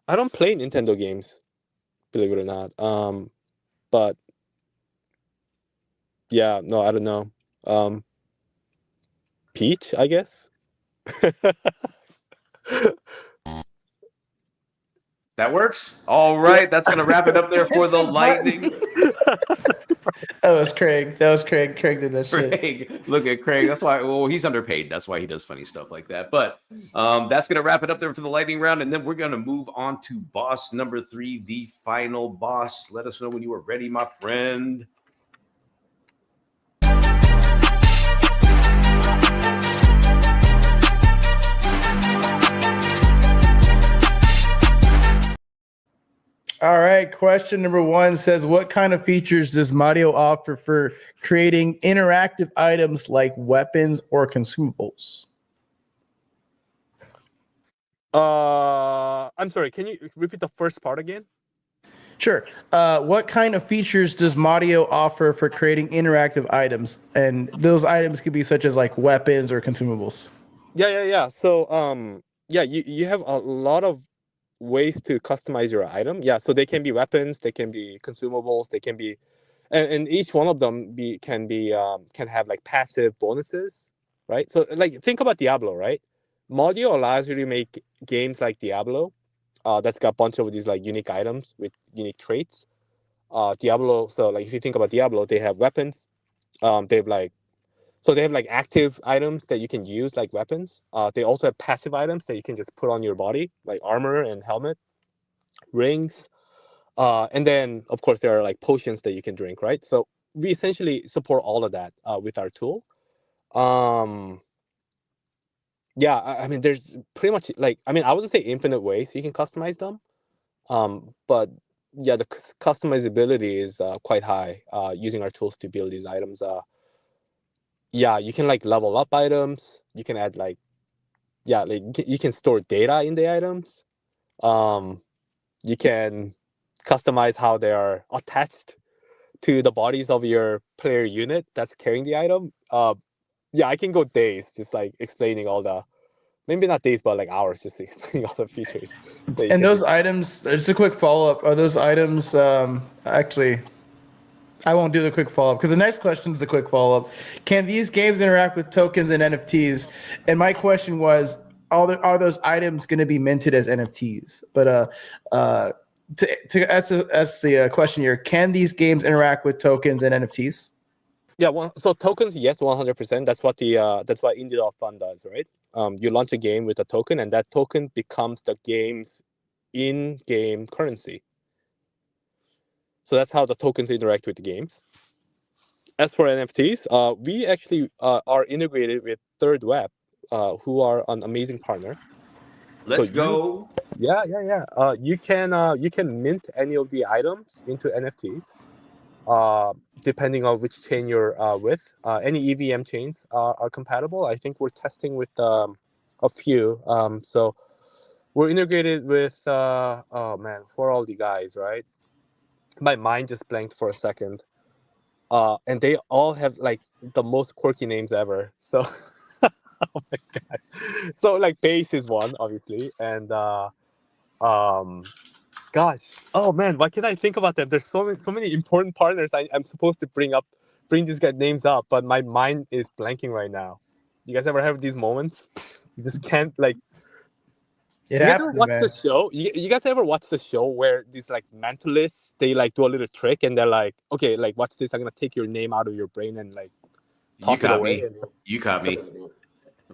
I don't play Nintendo games, believe it or not. But yeah, no, I don't know. Peach, I guess.
That works. All right, that's gonna wrap it up there for the lightning.
That was Craig. Craig did that shit.
Craig, look at Craig. That's why. Well, he's underpaid. That's why he does funny stuff like that. But that's gonna wrap it up there for the lightning round, and then we're gonna move on to boss number 3, the final boss. Let us know when you are ready, my friend.
All right. Question number 1 says, what kind of features does Mario offer for creating interactive items like weapons or consumables?
I'm sorry. Can you repeat the first part again?
Sure. What kind of features does Mario offer for creating interactive items? And those items could be such as like weapons or consumables.
Yeah. So yeah, you have a lot of ways to customize your item. Yeah, so they can be weapons, they can be consumables, they can be, and each one of them can have like passive bonuses, right? So like think about Diablo, right? Modio allows you to make games like Diablo, that's got a bunch of these like unique items with unique traits. Diablo. So like if you think about Diablo, they have weapons. They have like active items that you can use like weapons. They also have passive items that you can just put on your body, like armor and helmet, rings. And then of course there are like potions that you can drink, right? So we essentially support all of that with our tool. Yeah, I mean there's pretty much like, I mean I wouldn't say infinite ways you can customize them. But yeah, the customizability is quite high using our tools to build these items. Yeah, you can like level up items. You can add like, yeah, like you can store data in the items. You can customize how they are attached to the bodies of your player unit that's carrying the item. Yeah, I can go days just like explaining all the, maybe not days, but like hours just explaining all the features.
And those items, just a quick follow-up, are those items actually, I won't do the quick follow-up because the next question is the quick follow-up. Can these games interact with tokens and NFTs? And my question was, are those items going to be minted as NFTs? But to ask the question here, can these games interact with tokens and NFTs?
Yeah, so tokens, yes, 100%. That's what Indie Fund does, right? You launch a game with a token, and that token becomes the game's in-game currency. So that's how the tokens interact with the games. As for NFTs, we actually are integrated with Third Web, who are an amazing partner.
Let's go.
Yeah. You can mint any of the items into NFTs, depending on which chain you're with. Any EVM chains are compatible. I think we're testing with a few. So we're integrated with for all the guys, right? My mind just blanked for a second. And they all have like the most quirky names ever. So, oh my god. So like Base is one, obviously, and um, gosh, oh man, why can't I think about them? There's so many important partners I'm supposed to bring these guys names up, but my mind is blanking right now. You guys ever have these moments? You just can't like.
It
You guys ever
happens,
watch
man.
the show? You guys ever watch the show where these like mentalists they like do a little trick and they're like, okay, like watch this. I'm gonna take your name out of your brain and like
You
talk it
caught
away.
me.
And
You caught me.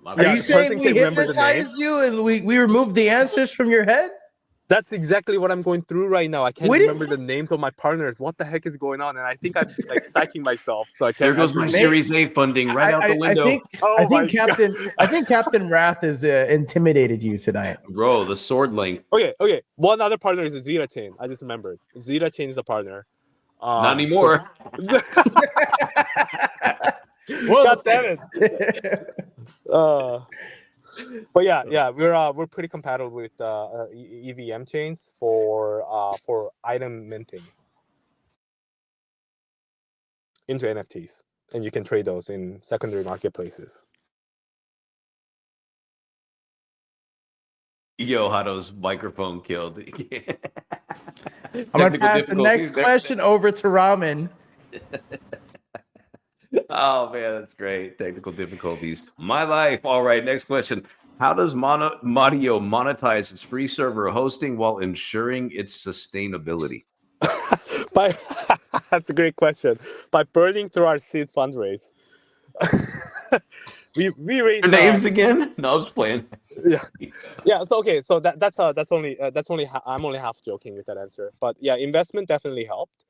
My
Are
yeah,
you
the
bad.
saying
person
we
can remember the name.
hypnotized you and we removed the answers from your head?
That's exactly what I'm going through right now. I can't
We
remember
didn't.
the names of my partners. What the heck is going on? And I think I'm like psyching myself, so I
There
can't
goes my
actually.
Series A funding right out the window.
Oh my god.
I think Captain Wrath has intimidated you tonight.
Bro, the sword link.
Okay. One other partner is Zeta Chain. I just remembered. Zeta Chain is the partner.
Not anymore.
God damn it. But yeah, we're pretty compatible with EVM chains for item minting into NFTs, and you can trade those in secondary marketplaces.
Yo, Hato's microphone killed.
I'm gonna pass the next question over to Ramen.
Oh man, that's great. Technical difficulties. My life. All right, next question. How does Madio monetize its free server hosting while ensuring its sustainability?
By that's a great question. By burning through our seed fundraise. we raised
Your names again? No, I'm just playing.
Yeah. So okay. So that's only I'm only half joking with that answer. But yeah, investment definitely helped.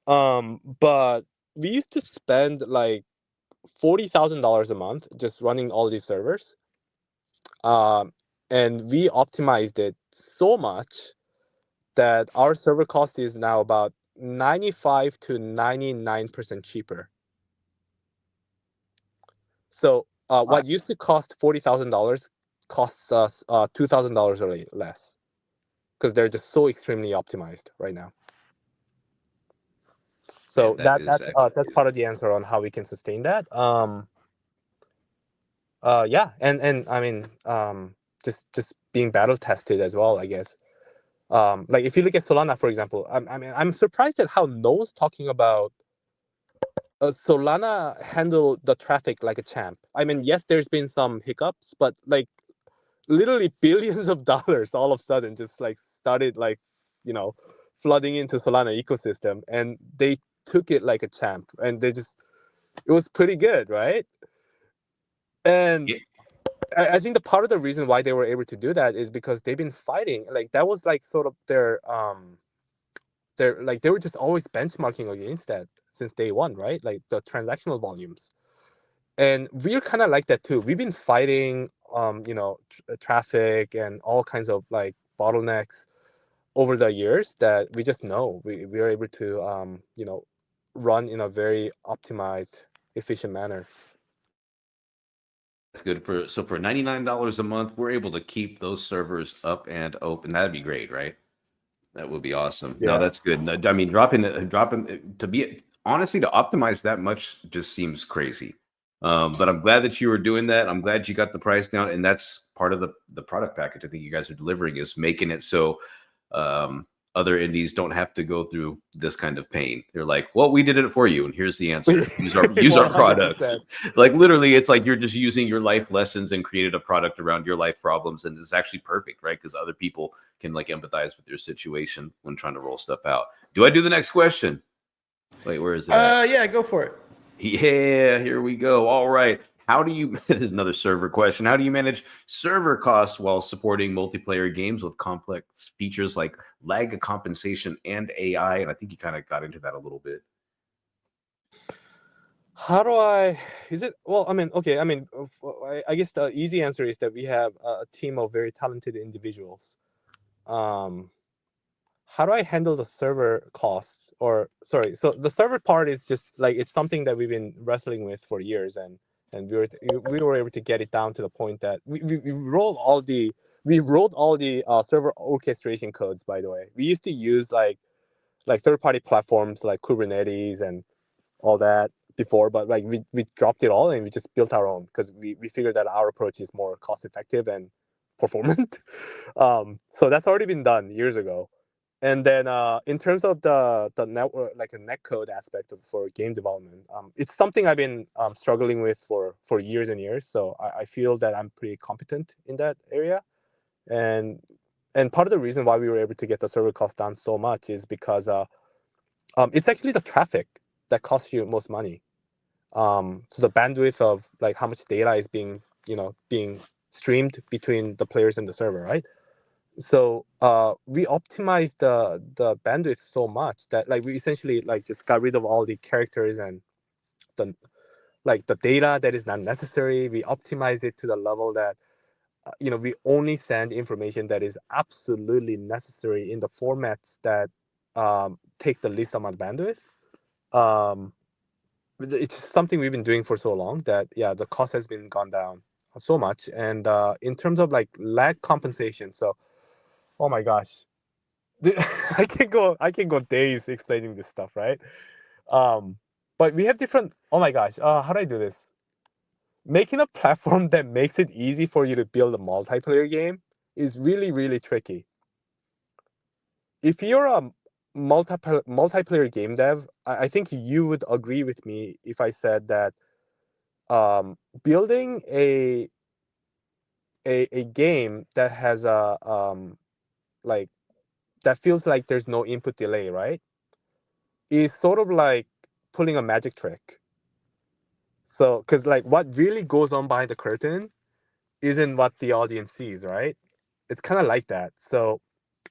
But we used to spend like $40,000 a month just running all these servers. And we optimized it so much that our server cost is now about 95 to 99% cheaper. So what used to cost $40,000 costs us $2,000 or less because they're just so extremely optimized right now. So that's part of the answer on how we can sustain that. Yeah, and I mean just being battle tested as well, I guess. Like if you look at Solana, for example, I'm surprised at how no one's talking about Solana handle the traffic like a champ. I mean, yes, there's been some hiccups, but like literally billions of dollars all of a sudden just like started like flooding into Solana ecosystem, and they took it like a champ, and it was pretty good, right? And
Yeah.
I think the part of the reason why they were able to do that is because they've been fighting. Like that was like sort of their like they were just always benchmarking against that since day one, right? Like the transactional volumes. And we're kind of like that too. We've been fighting traffic and all kinds of like bottlenecks over the years that we just know we are able to run in a very optimized, efficient manner.
That's good for $99 a month, we're able to keep those servers up and open. That'd be great, right? That would be awesome.
Yeah.
No, that's good. No, I mean, dropping to be honestly to optimize that much just seems crazy. But I'm glad that you were doing that. I'm glad you got the price down, and that's part of the product package I think you guys are delivering is making it so other indies don't have to go through this kind of pain. They're like, well, we did it for you, and here's the answer. Use our products. Like literally, it's like you're just using your life lessons and created a product around your life problems, and it's actually perfect, right? Because other people can like empathize with your situation when trying to roll stuff out. Do I do the next question? Wait, where is it?
Yeah, go for it.
Yeah, here we go. All right. How do you, this is another server question. How do you manage server costs while supporting multiplayer games with complex features like lag compensation and AI? And I think you kind of got into that a little bit.
How do I, I guess the easy answer is that we have a team of very talented individuals. How do I handle the server costs so the server part is just like, it's something that we've been wrestling with for years, and we were able to get it down to the point that we wrote all the server orchestration codes. By the way, we used to use like like third-party platforms like Kubernetes and all that before, but like we dropped it all and we just built our own because we figured that our approach is more cost-effective and performant. So that's already been done years ago. And then in terms of the network, like a netcode aspect for game development, it's something I've been struggling with for years and years. So I feel that I'm pretty competent in that area. And part of the reason why we were able to get the server cost down so much is because it's actually the traffic that costs you most money. So the bandwidth of like how much data is being streamed between the players and the server, right? So we optimized the bandwidth so much that like we essentially like just got rid of all the characters and the data that is not necessary. We optimize it to the level that we only send information that is absolutely necessary in the formats that take the least amount of bandwidth. It's something we've been doing for so long that the cost has been gone down so much. And in terms of like lag compensation, so oh my gosh, I can go days explaining this stuff, right? But we have different. Oh my gosh, how do I do this? Making a platform that makes it easy for you to build a multiplayer game is really, really tricky. If you're a multiplayer game dev, I think you would agree with me if I said that building a game that has that feels like there's no input delay, right? Is sort of like pulling a magic trick. So, because like what really goes on behind the curtain isn't what the audience sees, right? It's kind of like that. So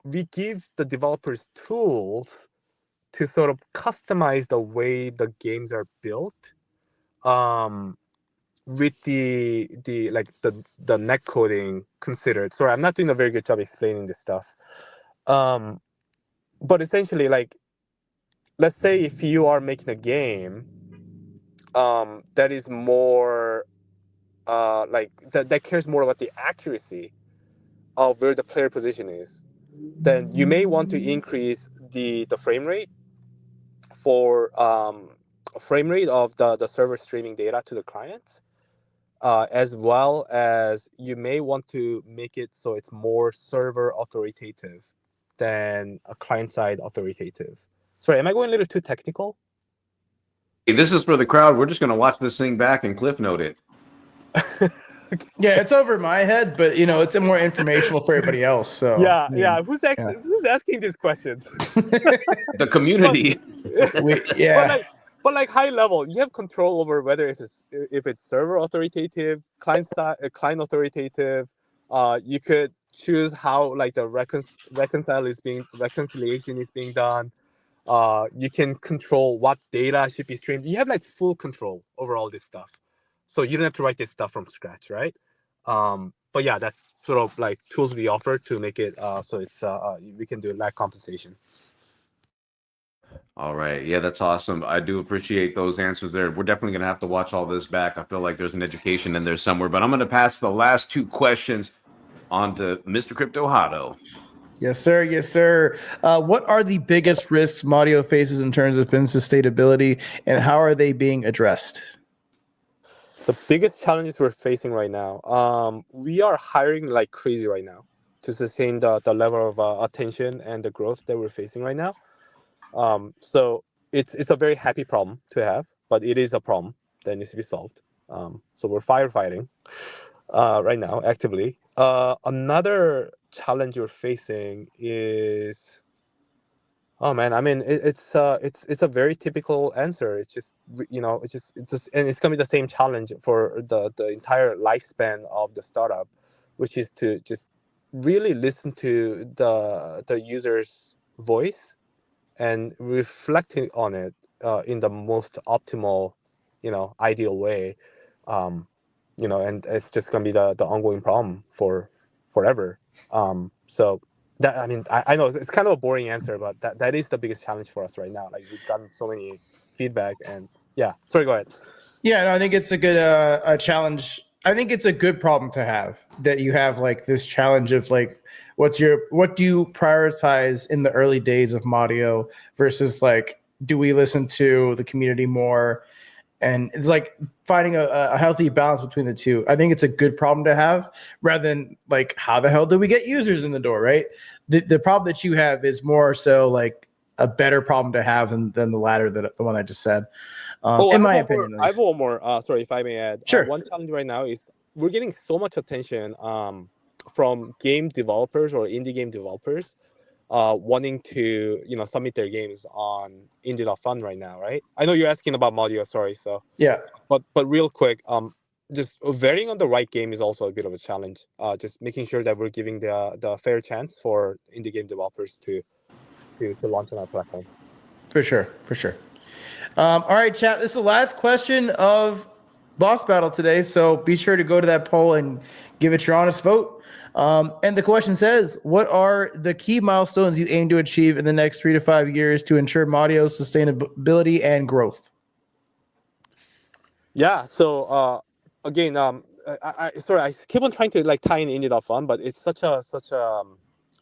we give the developers tools to sort of customize the way the games are built, with the net coding considered. Sorry, I'm not doing a very good job explaining this stuff. But essentially, like, let's say if you are making a game that is more that cares more about the accuracy of where the player position is, then you may want to increase the frame rate for frame rate of the server streaming data to the client, as well as you may want to make it so it's more server authoritative than a client-side authoritative. Sorry, am I going a little too technical?
Hey, this is for the crowd. We're just going to watch this thing back and cliff note it.
Yeah, it's over my head, but it's more informational for everybody else. So
yeah. Who's asking these questions?
The community.
But like high level, you have control over whether if it's server authoritative, client authoritative. You could choose how like the reconciliation is being done. You can control what data should be streamed. You have like full control over all this stuff. So you don't have to write this stuff from scratch, right? But yeah, that's sort of like tools we offer to make it so it's we can do lag compensation.
All right. Yeah, that's awesome. I do appreciate those answers there. We're definitely going to have to watch all this back. I feel like there's an education in there somewhere, but I'm going to pass the last two questions on to Mr. Crypto Hotto.
Yes, sir. Yes, sir. What are the biggest risks Maudio faces in terms of business sustainability, and how are they being addressed?
The biggest challenges we're facing right now, we are hiring like crazy right now to sustain the level of attention and the growth that we're facing right now. So it's a very happy problem to have, but it is a problem that needs to be solved. So we're firefighting right now actively. Another challenge we're facing is, oh man, I mean it's a very typical answer. It's just and it's gonna be the same challenge for the entire lifespan of the startup, which is to just really listen to the user's voice and reflecting on it in the most optimal, ideal way, and it's just gonna be the ongoing problem for forever. So that, I mean, I know it's kind of a boring answer, but that is the biggest challenge for us right now. Like we've gotten so many feedback, and yeah. Sorry, go ahead.
Yeah, no, I think it's a good challenge I think it's a good problem to have, that you have like this challenge of like, what do you prioritize in the early days of Mario versus like, do we listen to the community more? And it's like finding a healthy balance between the two. I think it's a good problem to have, rather than like, how the hell do we get users in the door, right? The problem that you have is more so like a better problem to have than the latter, the one I just said. In my opinion,
I have one more. Sorry, if I may add.
Sure.
One challenge right now is we're getting so much attention from game developers or indie game developers wanting to submit their games on Indie.fun right now, right? I know you're asking about Mario. Sorry, so
Yeah.
but real quick, just vetting on the right game is also a bit of a challenge. Just making sure that we're giving the fair chance for indie game developers to launch on our platform.
For sure. All right, chat. This is the last question of Boss Battle today, so be sure to go to that poll and give it your honest vote. And the question says, what are the key milestones you aim to achieve in the next 3 to 5 years to ensure Mario's sustainability and growth?
Yeah. So again, I keep on trying to like tie in Indie.fun, but it's such a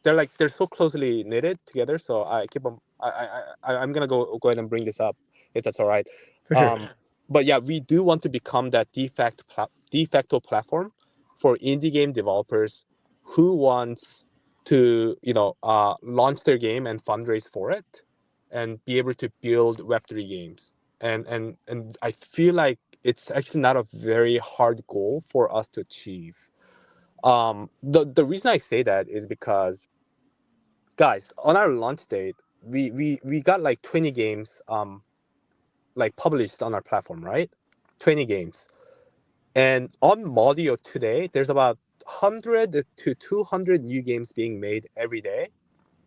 they're so closely knitted together. So I'm gonna go ahead and bring this up, if that's all right.
For sure.
But yeah, we do want to become that de facto platform for indie game developers who wants to launch their game and fundraise for it, and be able to build Web3 games. And I feel like it's actually not a very hard goal for us to achieve. The reason I say that is because, guys, on our launch date, we got like 20 games like published on our platform, right? 20 games. And on Modio today, there's about 100 to 200 new games being made every day.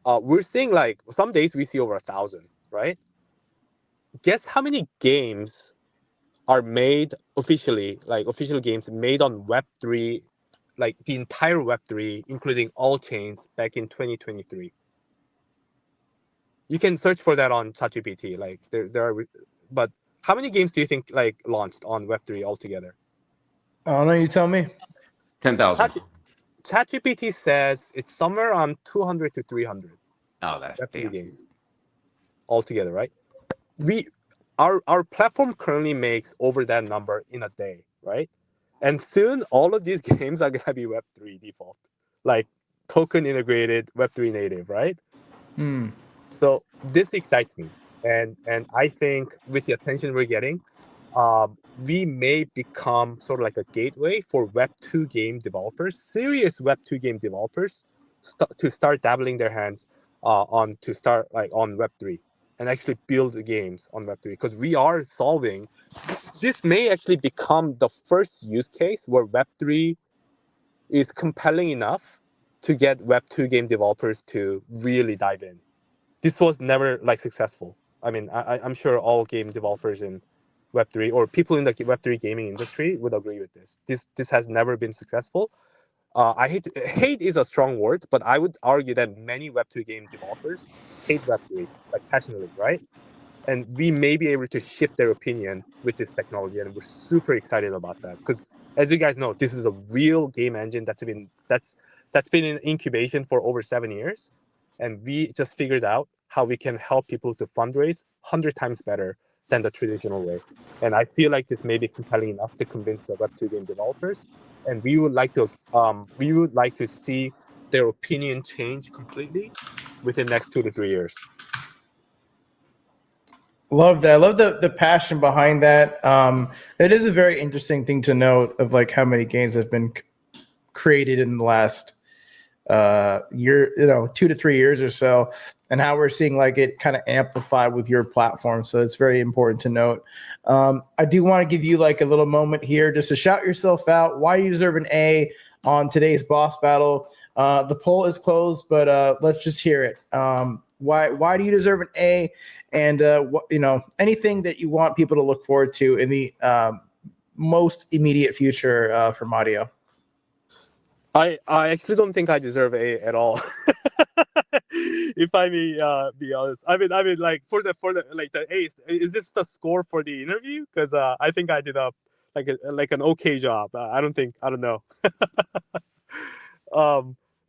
We're seeing like some days we see over 1,000, right? Guess how many games are made officially, like official games made on Web3, like the entire Web3, including all chains, back in 2023. You can search for that on ChatGPT. Like there are, but how many games do you think like launched on Web3 altogether?
I don't know. You tell me.
10,000.
ChatGPT says it's somewhere on 200 to 300
Oh, that's
Web3 games altogether, right? Our platform currently makes over that number in a day, right? And soon all of these games are gonna be Web3 default, like token integrated Web3 native, right? So this excites me, and I think with the attention we're getting, we may become sort of like a gateway for Web2 game developers, serious Web2 game developers, to start dabbling their hands on Web3 and actually build games on Web3, because we are solving. This may actually become the first use case where Web3 is compelling enough to get Web2 game developers to really dive in. This was never like successful. I mean, I'm sure all game developers in Web3 or people in the Web3 gaming industry would agree with this. This has never been successful. Hate is a strong word, but I would argue that many Web2 game developers hate Web3, like passionately, right? And we may be able to shift their opinion with this technology, and we're super excited about that, because as you guys know, this is a real game engine that's been in incubation for over 7 years, and we just figured out how we can help people to fundraise 100 times better than the traditional way. And I feel like this may be compelling enough to convince the Web2 game developers, and we would like to see their opinion change completely within the next 2 to 3 years.
Love that. I love the passion behind that. It is a very interesting thing to note of like how many games have been created in the last year, 2 to 3 years or so, and how we're seeing like it kind of amplify with your platform. So it's very important to note. I do want to give you like a little moment here just to shout yourself out. Why you deserve an A on today's boss battle. The poll is closed, but let's just hear it. Why do you deserve an A? And anything that you want people to look forward to in the most immediate future for Mario.
I actually don't think I deserve A at all. If I may be honest, I mean, like for the like the A, is this the score for the interview? Because I think I did a like an okay job. I don't know.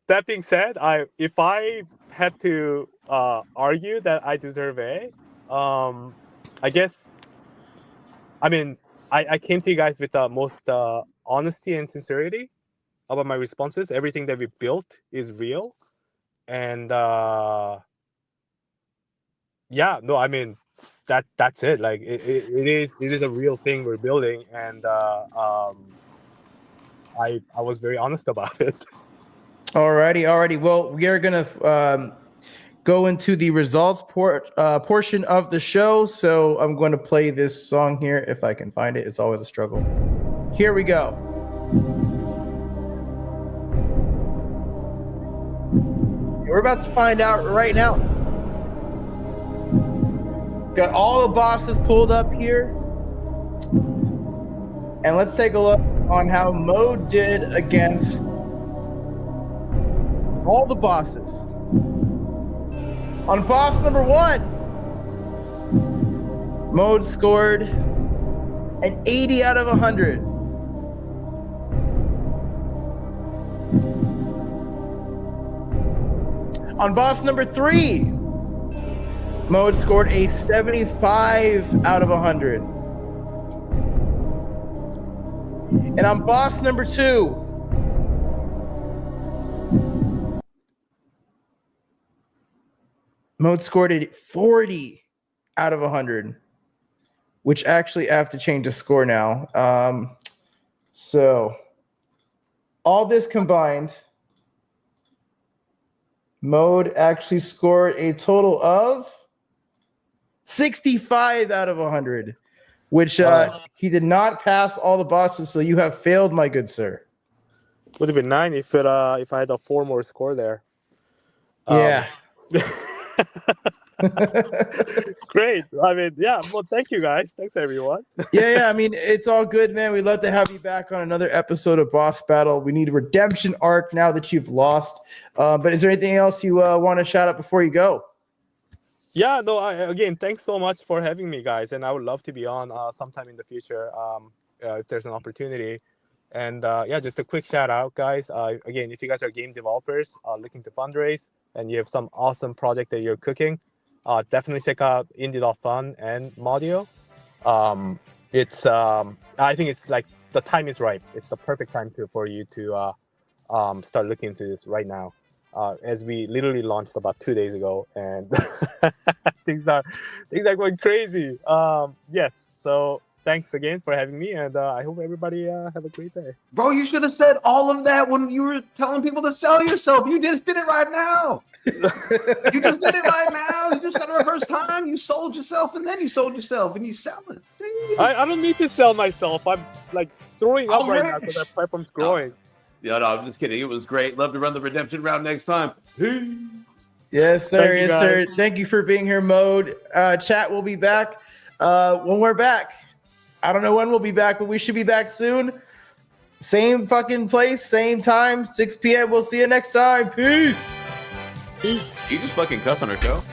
That being said, if I had to argue that I deserve A, I guess, I mean, I came to you guys with the most honesty and sincerity about my responses. Everything that we built is real, and yeah, no, I mean, that's it. Like it is a real thing we're building, and I was very honest about it.
Alrighty. Well, we are gonna go into the results portion of the show. So I'm going to play this song here if I can find it. It's always a struggle. Here we go. We're about to find out right now. Got all the bosses pulled up here. And let's take a look on how Mode did against all the bosses. On boss number 1, Mode scored an 80 out of 100. On boss number 3, Mode scored a 75 out of 100. And on boss number 2, Mode scored a 40 out of 100, which actually I have to change the score now. So all this combined, Mode actually scored a total of 65 out of 100, which he did not pass all the bosses. So you have failed, my good sir.
Would have been 9 if I had a 4 more score there.
Yeah.
Great. I mean, yeah. Well, thank you guys. Thanks everyone.
yeah. I mean, it's all good, man. We'd love to have you back on another episode of Boss Battle. We need a redemption arc now that you've lost. But is there anything else you want to shout out before you go?
Yeah. No. Again, thanks so much for having me, guys. And I would love to be on sometime in the future if there's an opportunity. And yeah, just a quick shout out, guys. Again, if you guys are game developers looking to fundraise and you have some awesome project that you're cooking, definitely check out indie.fun and Modio. It's I think it's like the time is right. It's the perfect time for you to start looking into this right now. As we literally launched about 2 days ago, and things are going crazy. Yes, so thanks again for having me, and I hope everybody have a great day.
Bro, you should have said all of that when you were telling people to sell yourself. You just did it right now. You just did it right now. You just got it the first time. You sold yourself, and then you sold yourself, and you sell it.
I don't need to sell myself. I'm like throwing up right now because that platform's growing.
No, I'm just kidding. It was great. Love to run the redemption round next time. Peace.
Yes, sir.
Thank you,
Yes, sir.
guys.
Thank you for being here, Mode. Chat will be back when we're back. I don't know when we'll be back, but we should be back soon. Same fucking place, same time, 6 p.m. We'll see you next time. Peace.
You just fucking cuss on our show.